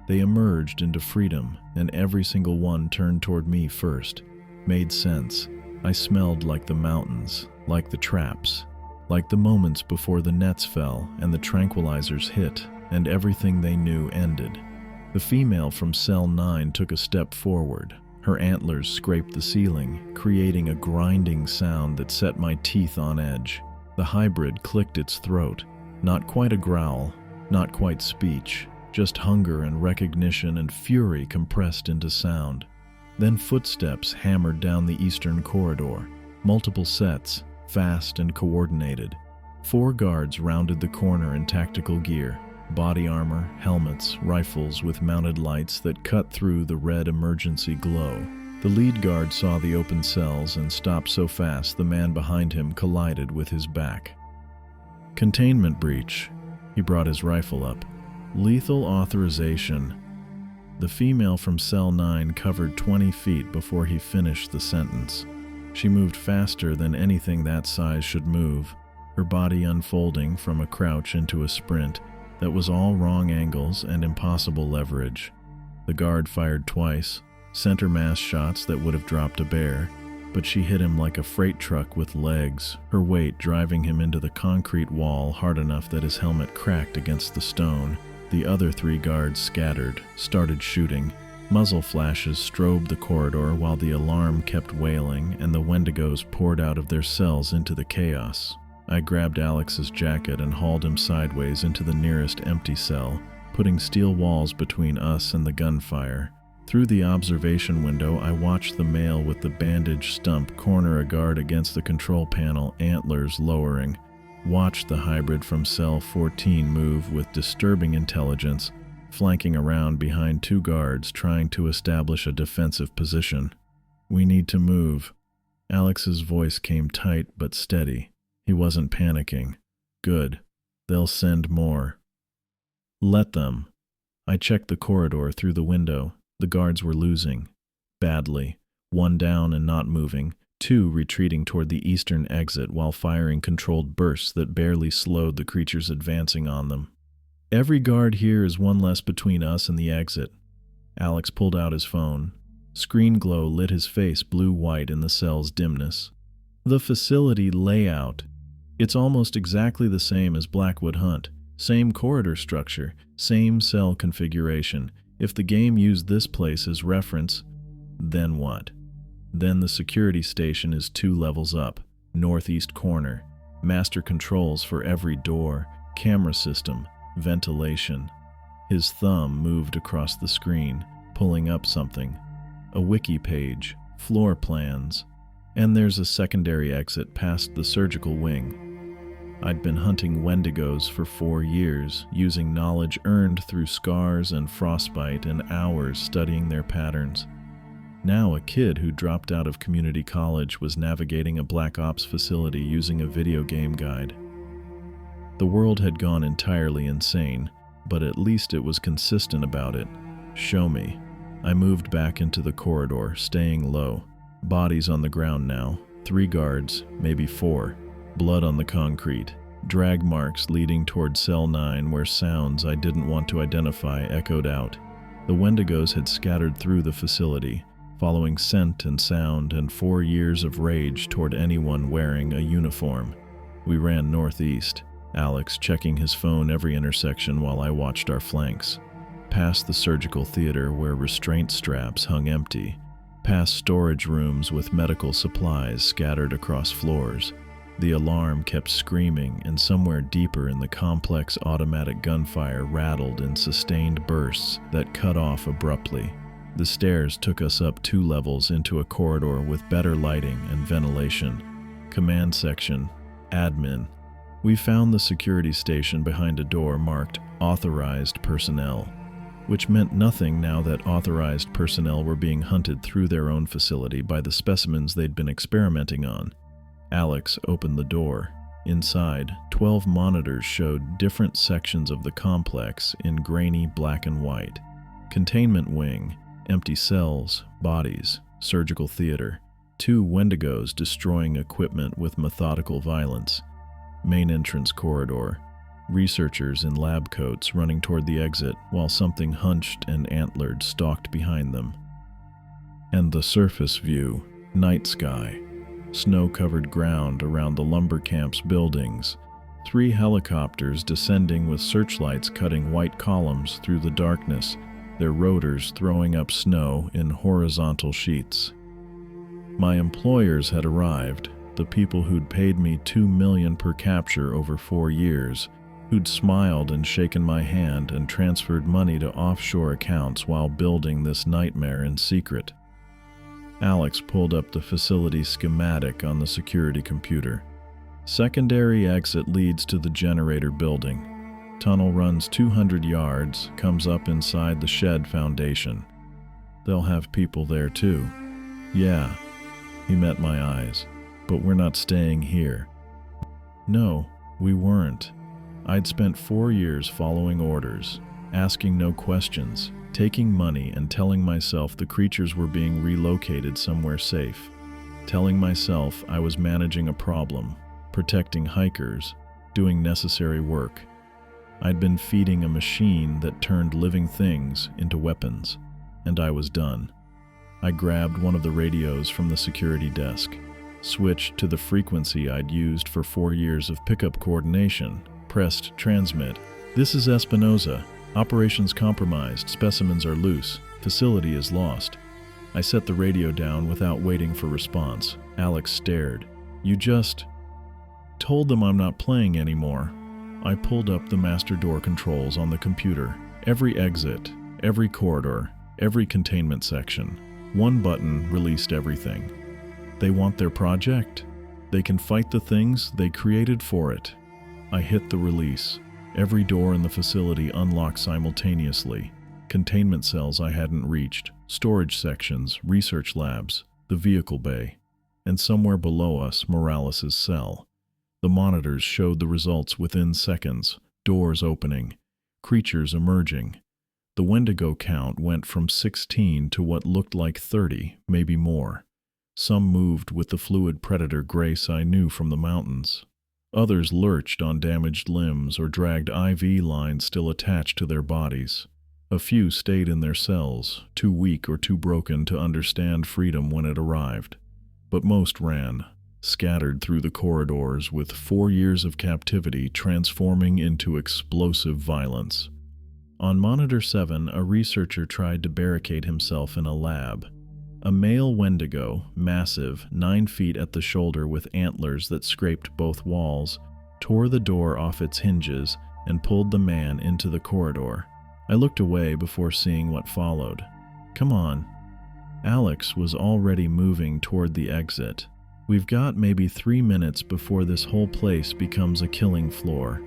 They emerged into freedom, and every single one turned toward me first. Made sense. I smelled like the mountains, like the traps, like the moments before the nets fell and the tranquilizers hit, and everything they knew ended. The female from Cell 9 took a step forward. Her antlers scraped the ceiling, creating a grinding sound that set my teeth on edge. The hybrid clicked its throat. Not quite a growl, not quite speech, just hunger and recognition and fury compressed into sound. Then footsteps hammered down the eastern corridor. Multiple sets, fast and coordinated. 4 guards rounded the corner in tactical gear. Body armor, helmets, rifles with mounted lights that cut through the red emergency glow. The lead guard saw the open cells and stopped so fast the man behind him collided with his back. Containment breach. He brought his rifle up. Lethal authorization. The female from Cell 9 covered 20 feet before he finished the sentence. She moved faster than anything that size should move, her body unfolding from a crouch into a sprint. That was all wrong angles and impossible leverage. The guard fired twice, center mass shots that would have dropped a bear, but she hit him like a freight truck with legs, her weight driving him into the concrete wall hard enough that his helmet cracked against the stone. The other 3 guards scattered, started shooting. Muzzle flashes strobed the corridor while the alarm kept wailing and the Wendigos poured out of their cells into the chaos. I grabbed Alex's jacket and hauled him sideways into the nearest empty cell, putting steel walls between us and the gunfire. Through the observation window, I watched the male with the bandaged stump corner a guard against the control panel, antlers lowering. Watched the hybrid from cell 14 move with disturbing intelligence, flanking around behind two guards trying to establish a defensive position. "We need to move." Alex's voice came tight but steady. He wasn't panicking. "Good. They'll send more." "Let them." I checked the corridor through the window. The guards were losing. Badly. One down and not moving. Two retreating toward the eastern exit while firing controlled bursts that barely slowed the creatures advancing on them. "Every guard here is one less between us and the exit." Alex pulled out his phone. Screen glow lit his face blue-white in the cell's dimness. "The facility layout. It's almost exactly the same as Blackwood Hunt. Same corridor structure, same cell configuration. If the game used this place as reference, then what? Then the security station is 2 levels up, northeast corner, master controls for every door, camera system, ventilation." His thumb moved across the screen, pulling up something. A wiki page, floor plans, and there's a secondary exit past the surgical wing. I'd been hunting Wendigos for 4 years, using knowledge earned through scars and frostbite and hours studying their patterns. Now a kid who dropped out of community college was navigating a Black Ops facility using a video game guide. The world had gone entirely insane, but at least it was consistent about it. "Show me." I moved back into the corridor, staying low. Bodies on the ground now. 3 guards, maybe 4. Blood on the concrete. Drag marks leading toward cell 9 where sounds I didn't want to identify echoed out. The Wendigos had scattered through the facility, following scent and sound and 4 years of rage toward anyone wearing a uniform. We ran northeast, Alex checking his phone every intersection while I watched our flanks. Past the surgical theater where restraint straps hung empty, past storage rooms with medical supplies scattered across floors. The alarm kept screaming, and somewhere deeper in the complex automatic gunfire rattled in sustained bursts that cut off abruptly. The stairs took us up 2 levels into a corridor with better lighting and ventilation. Command section, admin. We found the security station behind a door marked Authorized Personnel, which meant nothing now that authorized personnel were being hunted through their own facility by the specimens they'd been experimenting on. Alex opened the door. Inside, 12 monitors showed different sections of the complex in grainy black and white. Containment wing, empty cells, bodies, surgical theater, 2 Wendigos destroying equipment with methodical violence. Main entrance corridor, researchers in lab coats running toward the exit while something hunched and antlered stalked behind them. And the surface view, night sky. Snow-covered ground around the lumber camp's buildings, 3 helicopters descending with searchlights cutting white columns through the darkness, their rotors throwing up snow in horizontal sheets. My employers had arrived, the people who'd paid me $2 million per capture over 4 years, who'd smiled and shaken my hand and transferred money to offshore accounts while building this nightmare in secret. Alex pulled up the facility schematic on the security computer. Secondary exit leads to the generator building. Tunnel runs 200 yards, comes up inside the shed foundation. They'll have people there too. Yeah, he met my eyes. But we're not staying here. No, we weren't. I'd spent 4 years following orders, asking no questions, taking money and telling myself the creatures were being relocated somewhere safe. Telling myself I was managing a problem, protecting hikers, doing necessary work. I'd been feeding a machine that turned living things into weapons, and I was done. I grabbed one of the radios from the security desk, switched to the frequency I'd used for 4 years of pickup coordination, pressed transmit. "This is Espinoza. Operations compromised. Specimens are loose. Facility is lost. I set the radio down without waiting for response. Alex stared. You just told them I'm not playing anymore. I pulled up the master door controls on the computer. Every exit, every corridor, every containment section. One button released everything. They want their project. They can fight the things they created for it. I hit the release. Every door in the facility unlocked simultaneously. Containment cells I hadn't reached, storage sections, research labs, the vehicle bay, and somewhere below us, Morales' cell. The monitors showed the results within seconds, doors opening, creatures emerging. The Wendigo count went from 16 to what looked like 30, maybe more. Some moved with the fluid predator grace I knew from the mountains. Others lurched on damaged limbs or dragged IV lines still attached to their bodies. A few stayed in their cells, too weak or too broken to understand freedom when it arrived. But most ran, scattered through the corridors with 4 years of captivity transforming into explosive violence. On Monitor 7, a researcher tried to barricade himself in a lab. A male Wendigo, massive, 9 feet at the shoulder with antlers that scraped both walls, tore the door off its hinges and pulled the man into the corridor. I looked away before seeing what followed. Come on. Alex was already moving toward the exit. We've got maybe 3 minutes before this whole place becomes a killing floor.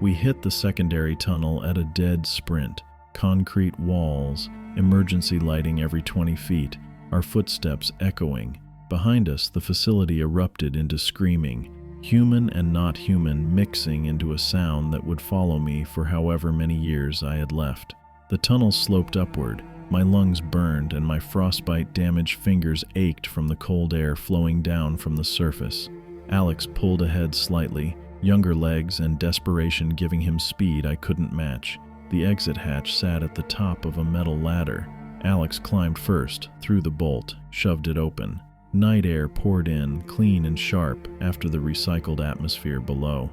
We hit the secondary tunnel at a dead sprint. Concrete walls, emergency lighting every 20 feet, our footsteps echoing. Behind us, the facility erupted into screaming, human and not human mixing into a sound that would follow me for however many years I had left. The tunnel sloped upward. My lungs burned and my frostbite-damaged fingers ached from the cold air flowing down from the surface. Alex pulled ahead slightly, younger legs and desperation giving him speed I couldn't match. The exit hatch sat at the top of a metal ladder. Alex climbed first, through the bolt, shoved it open. Night air poured in, clean and sharp, after the recycled atmosphere below.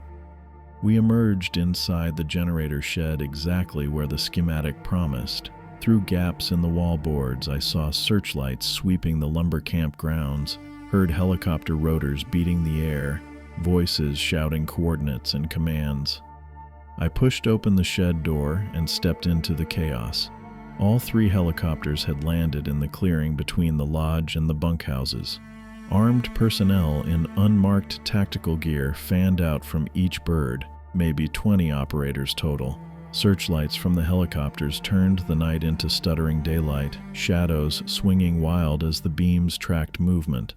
We emerged inside the generator shed exactly where the schematic promised. Through gaps in the wallboards, I saw searchlights sweeping the lumber camp grounds, heard helicopter rotors beating the air, voices shouting coordinates and commands. I pushed open the shed door and stepped into the chaos. All 3 helicopters had landed in the clearing between the lodge and the bunkhouses. Armed personnel in unmarked tactical gear fanned out from each bird, maybe 20 operators total. Searchlights from the helicopters turned the night into stuttering daylight, shadows swinging wild as the beams tracked movement.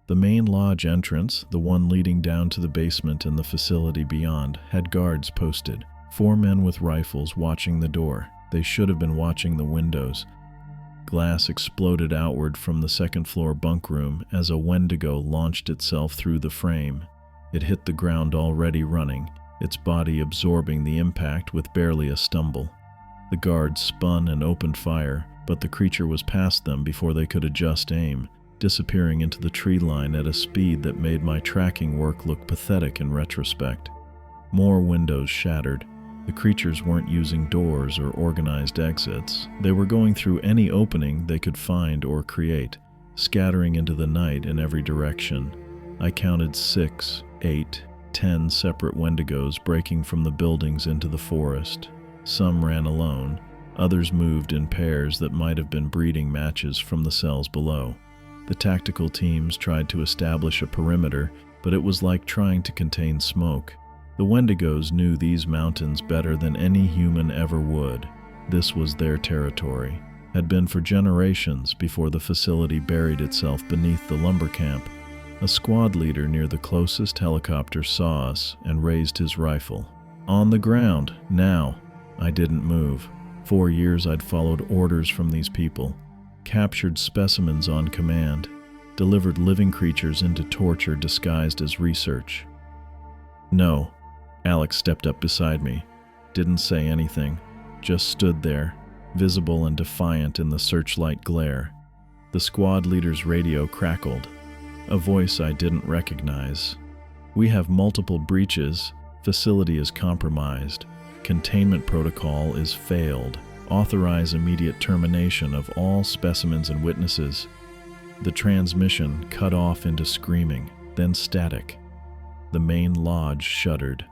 The main lodge entrance, the one leading down to the basement and the facility beyond, had guards posted. 4 men with rifles watching the door. They should have been watching the windows. Glass exploded outward from the second-floor bunk room as a Wendigo launched itself through the frame. It hit the ground already running, its body absorbing the impact with barely a stumble. The guards spun and opened fire, but the creature was past them before they could adjust aim, disappearing into the tree line at a speed that made my tracking work look pathetic in retrospect. More windows shattered. The creatures weren't using doors or organized exits. They were going through any opening they could find or create, scattering into the night in every direction. I counted 6, 8, 10 separate Wendigos breaking from the buildings into the forest. Some ran alone. Others moved in pairs that might have been breeding matches from the cells below. The tactical teams tried to establish a perimeter, but it was like trying to contain smoke. The Wendigos knew these mountains better than any human ever would. This was their territory, had been for generations before the facility buried itself beneath the lumber camp. A squad leader near the closest helicopter saw us and raised his rifle. On the ground, now. I didn't move. 4 years I'd followed orders from these people, captured specimens on command, delivered living creatures into torture disguised as research. No. Alex stepped up beside me, didn't say anything, just stood there, visible and defiant in the searchlight glare. The squad leader's radio crackled, a voice I didn't recognize. We have multiple breaches, facility is compromised, containment protocol is failed, Authorize immediate termination of all specimens and witnesses. The transmission cut off into screaming, then static. The main lodge shuddered,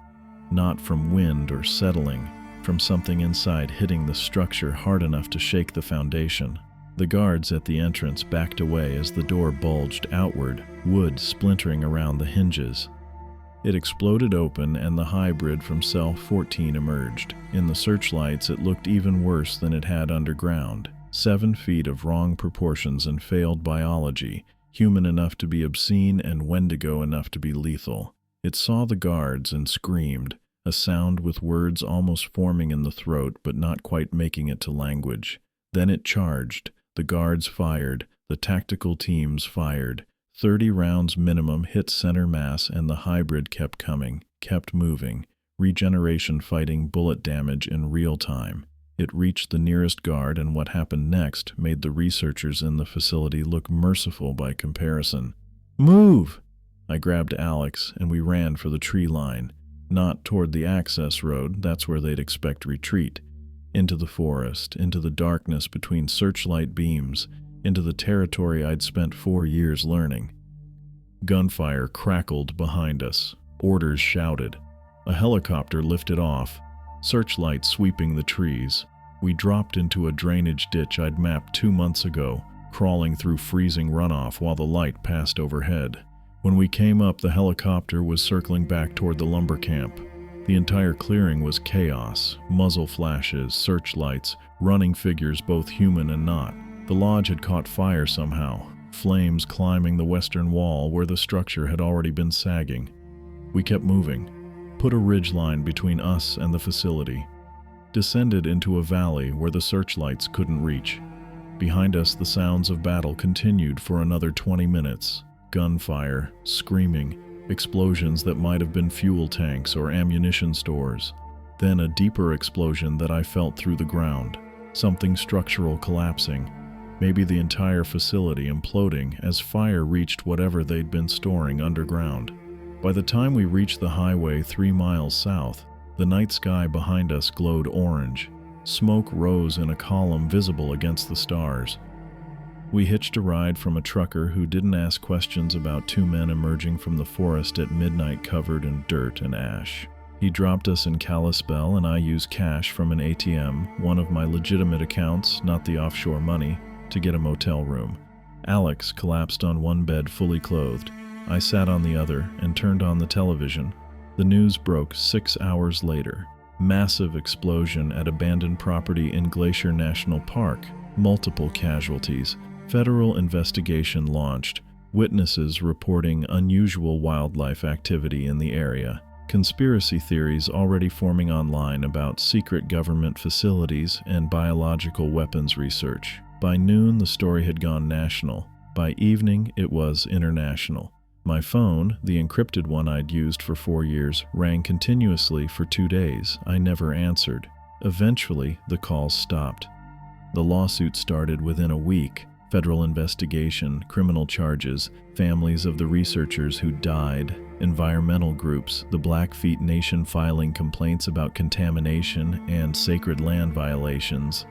not from wind or settling, from something inside hitting the structure hard enough to shake the foundation. The guards at the entrance backed away as the door bulged outward, wood splintering around the hinges. It exploded open and the hybrid from cell 14 emerged. In the searchlights, it looked even worse than it had underground. 7 feet of wrong proportions and failed biology, human enough to be obscene and Wendigo enough to be lethal. It saw the guards and screamed, a sound with words almost forming in the throat but not quite making it to language. Then it charged. The guards fired. The tactical teams fired. 30 rounds minimum hit center mass, and the hybrid kept coming, kept moving, regeneration fighting bullet damage in real time. It reached the nearest guard, and what happened next made the researchers in the facility look merciful by comparison. "Move!" I grabbed Alex, and we ran for the tree line. Not toward the access road, that's where they'd expect retreat. Into the forest, into the darkness between searchlight beams, into the territory I'd spent 4 years learning. Gunfire crackled behind us. Orders shouted. A helicopter lifted off, searchlight sweeping the trees. We dropped into a drainage ditch I'd mapped 2 months ago, crawling through freezing runoff while the light passed overhead. When we came up, the helicopter was circling back toward the lumber camp. The entire clearing was chaos, muzzle flashes, searchlights, running figures both human and not. The lodge had caught fire somehow, flames climbing the western wall where the structure had already been sagging. We kept moving, put a ridgeline between us and the facility, descended into a valley where the searchlights couldn't reach. Behind us, the sounds of battle continued for another 20 minutes. Gunfire, screaming, explosions that might have been fuel tanks or ammunition stores. Then a deeper explosion that I felt through the ground, something structural collapsing, maybe the entire facility imploding as fire reached whatever they'd been storing underground. By the time we reached the highway 3 miles south, the night sky behind us glowed orange. Smoke rose in a column visible against the stars. We hitched a ride from a trucker who didn't ask questions about 2 men emerging from the forest at midnight covered in dirt and ash. He dropped us in Kalispell, and I used cash from an ATM, one of my legitimate accounts, not the offshore money, to get a motel room. Alex collapsed on one bed fully clothed. I sat on the other and turned on the television. The news broke 6 hours later. Massive explosion at abandoned property in Glacier National Park. Multiple casualties. Federal investigation launched. Witnesses reporting unusual wildlife activity in the area. Conspiracy theories already forming online about secret government facilities and biological weapons research. By noon, the story had gone national. By evening, it was international. My phone, the encrypted one I'd used for 4 years, rang continuously for 2 days. I never answered. Eventually, the calls stopped. The lawsuit started within a week. Federal investigation, criminal charges, families of the researchers who died, environmental groups, the Blackfeet Nation filing complaints about contamination and sacred land violations.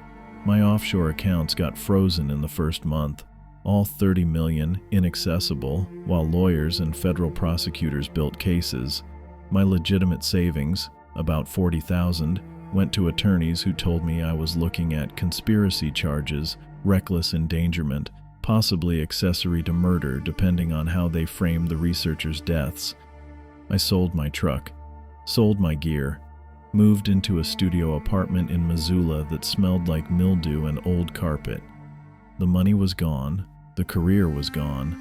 My offshore accounts got frozen in the first month, all 30 million inaccessible, while lawyers and federal prosecutors built cases. My legitimate savings, about 40,000, went to attorneys who told me I was looking at conspiracy charges, reckless endangerment, possibly accessory to murder depending on how they framed the researchers' deaths. I sold my truck, sold my gear, moved into a studio apartment in Missoula that smelled like mildew and old carpet. The money was gone, the career was gone,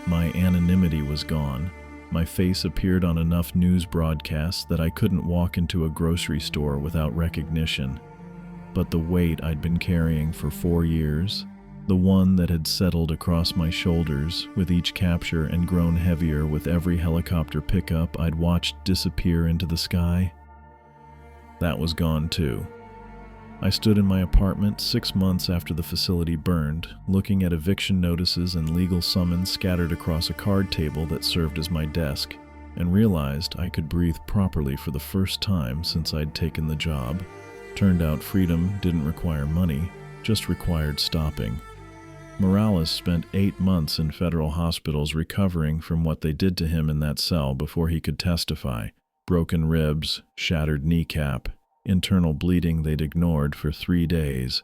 my anonymity was gone. My face appeared on enough news broadcasts that I couldn't walk into a grocery store without recognition. But the weight I'd been carrying for 4 years, the one that had settled across my shoulders with each capture and grown heavier with every helicopter pickup I'd watched disappear into the sky, that was gone too. I stood in my apartment 6 months after the facility burned, looking at eviction notices and legal summons scattered across a card table that served as my desk, and realized I could breathe properly for the first time since I'd taken the job. Turned out freedom didn't require money, just required stopping. Morales spent 8 months in federal hospitals recovering from what they did to him in that cell before he could testify. Broken ribs, shattered kneecap, internal bleeding they'd ignored for 3 days.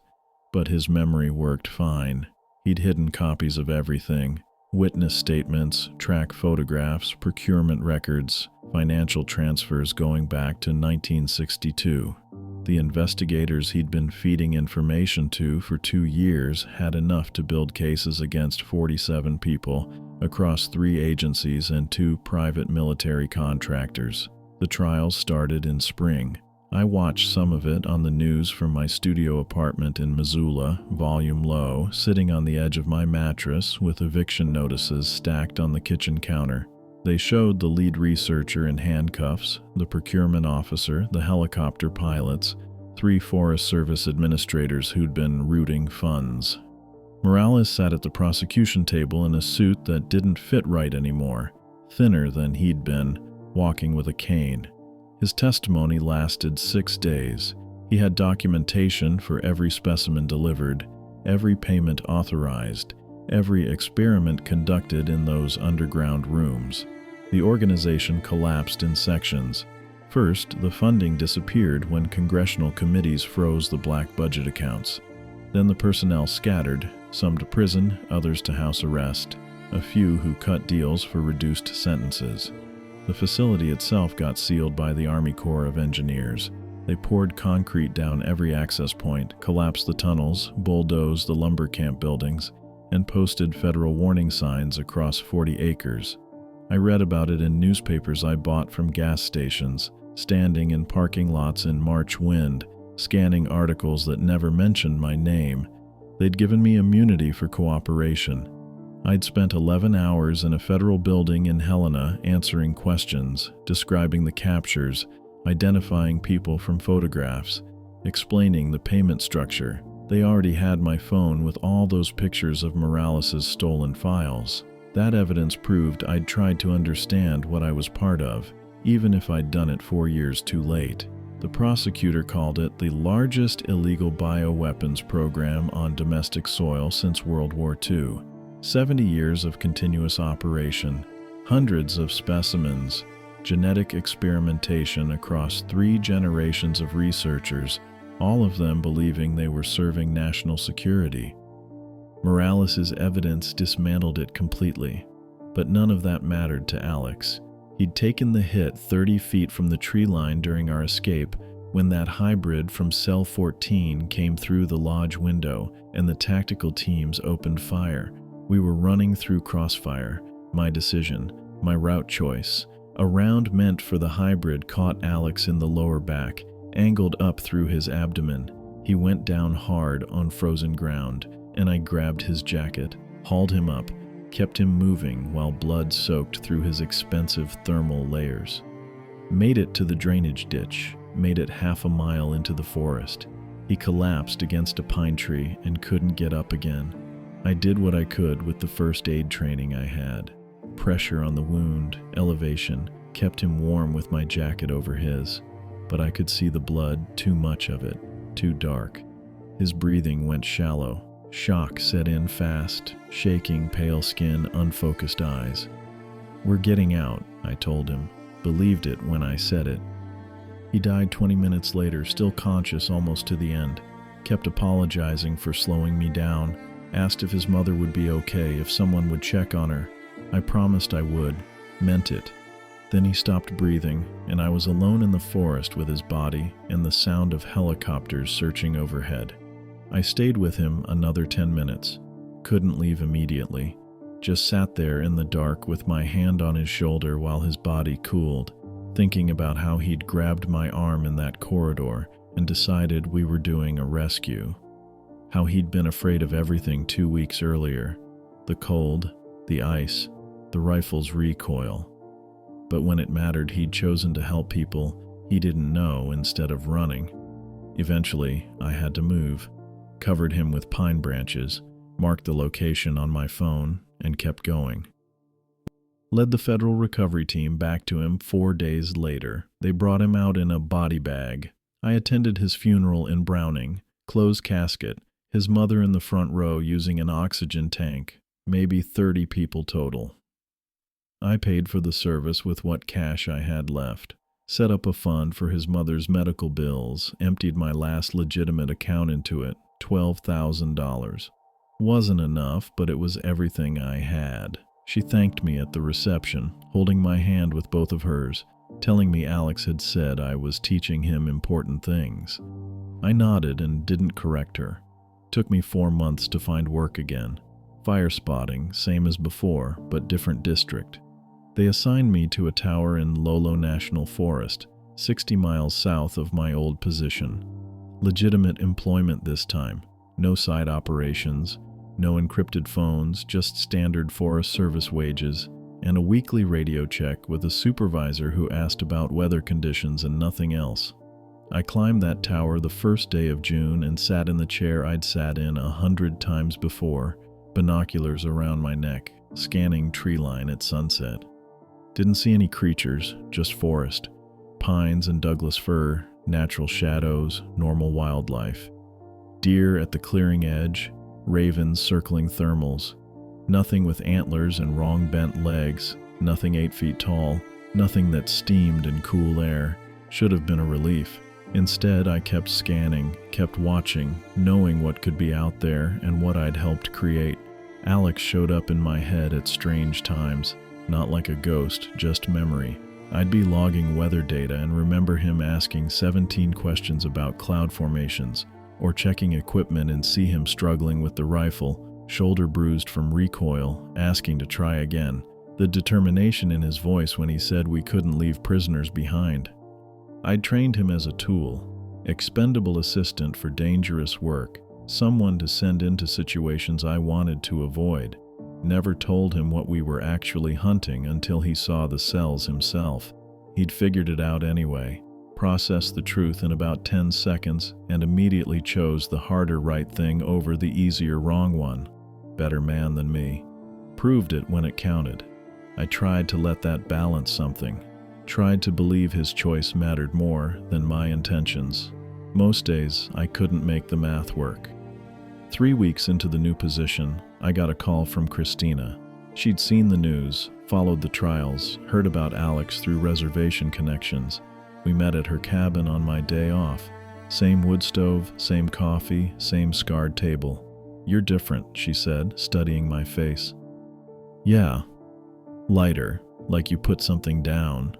But his memory worked fine. He'd hidden copies of everything: witness statements, track photographs, procurement records, financial transfers going back to 1962. The investigators he'd been feeding information to for 2 years had enough to build cases against 47 people across 3 agencies and 2 private military contractors. The trials started in spring. I watched some of it on the news from my studio apartment in Missoula, volume low, sitting on the edge of my mattress with eviction notices stacked on the kitchen counter. They showed the lead researcher in handcuffs, the procurement officer, the helicopter pilots, 3 Forest Service administrators who'd been routing funds. Morales sat at the prosecution table in a suit that didn't fit right anymore, thinner than he'd been, walking with a cane. His testimony lasted 6 days. He had documentation for every specimen delivered, every payment authorized, every experiment conducted in those underground rooms. The organization collapsed in sections. First, the funding disappeared when congressional committees froze the black budget accounts. Then the personnel scattered, some to prison, others to house arrest, a few who cut deals for reduced sentences. The facility itself got sealed by the Army Corps of Engineers. They poured concrete down every access point, collapsed the tunnels, bulldozed the lumber camp buildings, and posted federal warning signs across 40 acres. I read about it in newspapers I bought from gas stations, standing in parking lots in March wind, scanning articles that never mentioned my name. They'd given me immunity for cooperation. I'd spent 11 hours in a federal building in Helena answering questions, describing the captures, identifying people from photographs, explaining the payment structure. They already had my phone with all those pictures of Morales' stolen files. That evidence proved I'd tried to understand what I was part of, even if I'd done it 4 years too late. The prosecutor called it the largest illegal bioweapons program on domestic soil since World War II. 70 years of continuous operation, hundreds of specimens, genetic experimentation across 3 generations of researchers, all of them believing they were serving national security. Morales' evidence dismantled it completely, but none of that mattered to Alex. He'd taken the hit 30 feet from the tree line during our escape when that hybrid from Cell 14 came through the lodge window and the tactical teams opened fire. We were running through crossfire. My decision, my route choice. A round meant for the hybrid caught Alex in the lower back, angled up through his abdomen. He went down hard on frozen ground, and I grabbed his jacket, hauled him up, kept him moving while blood soaked through his expensive thermal layers. Made it to the drainage ditch, made it half a mile into the forest. He collapsed against a pine tree and couldn't get up again. I did what I could with the first aid training I had. Pressure on the wound, elevation, kept him warm with my jacket over his. But I could see the blood, too much of it, too dark. His breathing went shallow. Shock set in fast, shaking, pale skin, unfocused eyes. "We're getting out," I told him. Believed it when I said it. He died 20 minutes later, still conscious almost to the end. Kept apologizing for slowing me down. Asked if his mother would be okay, if someone would check on her. I promised I would. Meant it. Then he stopped breathing, and I was alone in the forest with his body and the sound of helicopters searching overhead. I stayed with him another 10 minutes. Couldn't leave immediately. Just sat there in the dark with my hand on his shoulder while his body cooled, thinking about how he'd grabbed my arm in that corridor and decided we were doing a rescue. How he'd been afraid of everything 2 weeks earlier. The cold, the ice, the rifle's recoil. But when it mattered, he'd chosen to help people he didn't know instead of running. Eventually, I had to move. Covered him with pine branches, marked the location on my phone, and kept going. Led the federal recovery team back to him 4 days later. They brought him out in a body bag, I attended his funeral in Browning, closed casket, his mother in the front row using an oxygen tank, maybe 30 people total. I paid for the service with what cash I had left, set up a fund for his mother's medical bills, emptied my last legitimate account into it, $12,000. Wasn't enough, but it was everything I had. She thanked me at the reception, holding my hand with both of hers, telling me Alex had said I was teaching him important things. I nodded and didn't correct her. Took me 4 months to find work again. Fire spotting, same as before, but different district. They assigned me to a tower in Lolo National Forest, 60 miles south of my old position. Legitimate employment this time. No side operations, no encrypted phones, just standard Forest Service wages, and a weekly radio check with a supervisor who asked about weather conditions and nothing else. I climbed that tower the first day of June and sat in the chair I'd sat in 100 times before, binoculars around my neck, scanning tree line at sunset. Didn't see any creatures, just forest. Pines and Douglas fir, natural shadows, normal wildlife. Deer at the clearing edge, ravens circling thermals. Nothing with antlers and wrong bent legs, nothing 8 feet tall, nothing that steamed in cool air. Should have been a relief. Instead, I kept scanning, kept watching, knowing what could be out there and what I'd helped create. Alex showed up in my head at strange times, not like a ghost, just memory. I'd be logging weather data and remember him asking 17 questions about cloud formations, or checking equipment and see him struggling with the rifle, shoulder bruised from recoil, asking to try again. The determination in his voice when he said we couldn't leave prisoners behind. I'd trained him as a tool, expendable assistant for dangerous work, someone to send into situations I wanted to avoid. Never told him what we were actually hunting until he saw the cells himself. He'd figured it out anyway, processed the truth in about 10 seconds, and immediately chose the harder right thing over the easier wrong one. Better man than me. Proved it when it counted. I tried to let that balance something. Tried to believe his choice mattered more than my intentions. Most days, I couldn't make the math work. 3 weeks into the new position, I got a call from Christina. She'd seen the news, followed the trials, heard about Alex through reservation connections. We met at her cabin on my day off. Same wood stove, same coffee, same scarred table. "You're different," she said, studying my face. "Yeah. Lighter, like you put something down."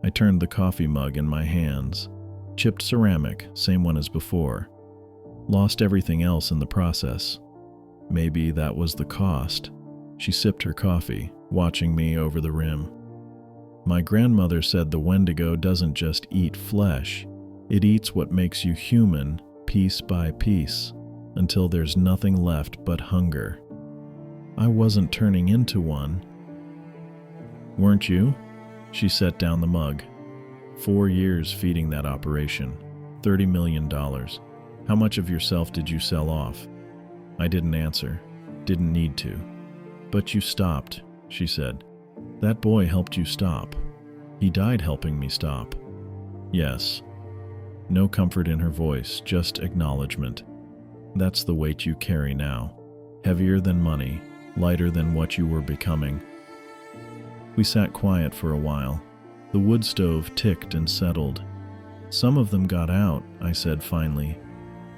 I turned the coffee mug in my hands. Chipped ceramic, same one as before. Lost everything else in the process. Maybe that was the cost. She sipped her coffee, watching me over the rim. "My grandmother said the Wendigo doesn't just eat flesh. It eats what makes you human, piece by piece, until there's nothing left but hunger." I wasn't turning into one. "Weren't you?" She set down the mug. 4 years feeding that operation. $30 million. How much of yourself did you sell off? I didn't answer. Didn't need to. "But you stopped," she said. "That boy helped you stop. He died helping me stop." "Yes." No comfort in her voice, just acknowledgement. "That's the weight you carry now. Heavier than money, lighter than what you were becoming." We sat quiet for a while. The wood stove ticked and settled. "Some of them got out," I said finally.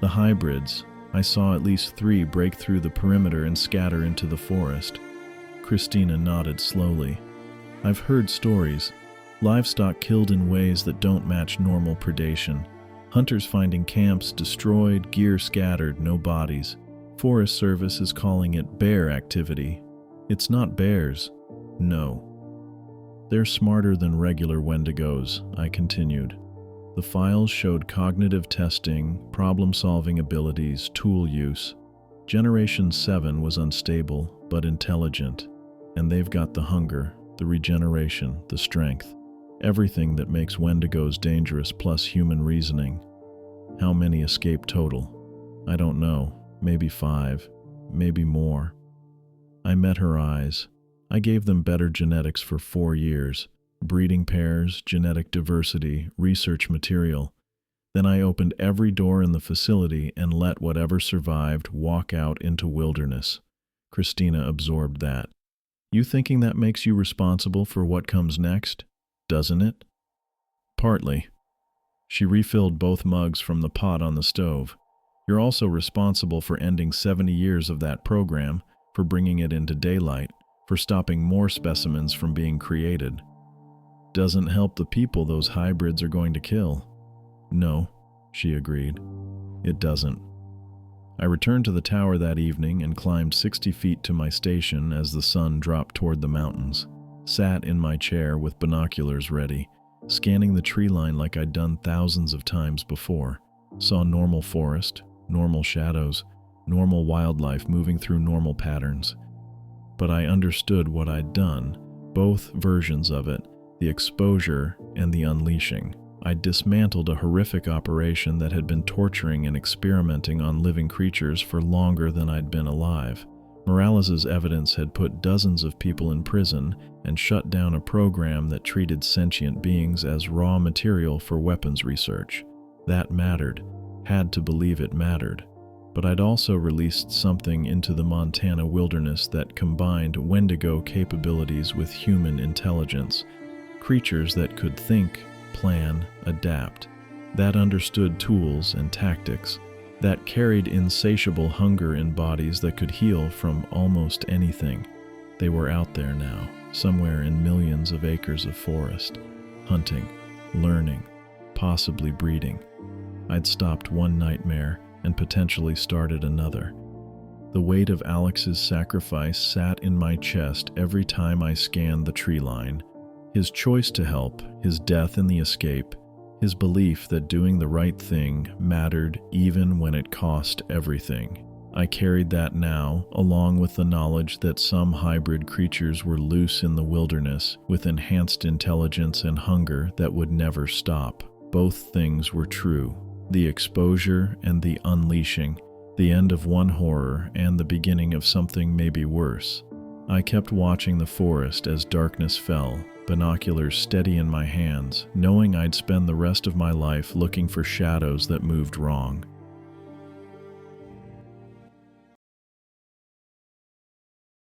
"The hybrids. I saw at least 3 break through the perimeter and scatter into the forest." Christina nodded slowly. "I've heard stories. Livestock killed in ways that don't match normal predation. Hunters finding camps destroyed, gear scattered, no bodies. Forest Service is calling it bear activity. It's not bears. No. They're smarter than regular Wendigos," I continued. The files showed cognitive testing, problem-solving abilities, tool use. Generation 7 was unstable, but intelligent. And they've got the hunger, the regeneration, the strength. Everything that makes Wendigos dangerous plus human reasoning. How many escape total? I don't know. Maybe 5. Maybe more. I met her eyes. I gave them better genetics for 4 years. Breeding pairs, genetic diversity, research material. Then I opened every door in the facility and let whatever survived walk out into wilderness. Christina absorbed that. You thinking that makes you responsible for what comes next, doesn't it? Partly. She refilled both mugs from the pot on the stove. You're also responsible for ending 70 years of that program, for bringing it into daylight, for stopping more specimens from being created. Doesn't help the people those hybrids are going to kill. No, she agreed. It doesn't. I returned to the tower that evening and climbed 60 feet to my station as the sun dropped toward the mountains. Sat in my chair with binoculars ready, scanning the tree line like I'd done thousands of times before. Saw normal forest, normal shadows, normal wildlife moving through normal patterns. But I understood what I'd done, both versions of it, the exposure and the unleashing. I dismantled a horrific operation that had been torturing and experimenting on living creatures for longer than I'd been alive. Morales's evidence had put dozens of people in prison and shut down a program that treated sentient beings as raw material for weapons research. That mattered, had to believe it mattered. But I'd also released something into the Montana wilderness that combined Wendigo capabilities with human intelligence. Creatures that could think, plan, adapt, that understood tools and tactics, that carried insatiable hunger in bodies that could heal from almost anything. They were out there now, somewhere in millions of acres of forest, hunting, learning, possibly breeding. I'd stopped one nightmare and potentially started another. The weight of Alex's sacrifice sat in my chest every time I scanned the tree line. His choice to help, his death in the escape, his belief that doing the right thing mattered even when it cost everything. I carried that now, along with the knowledge that some hybrid creatures were loose in the wilderness with enhanced intelligence and hunger that would never stop. Both things were true. The exposure and the unleashing, the end of one horror and the beginning of something maybe worse. I kept watching the forest as darkness fell, binoculars steady in my hands, knowing I'd spend the rest of my life looking for shadows that moved wrong.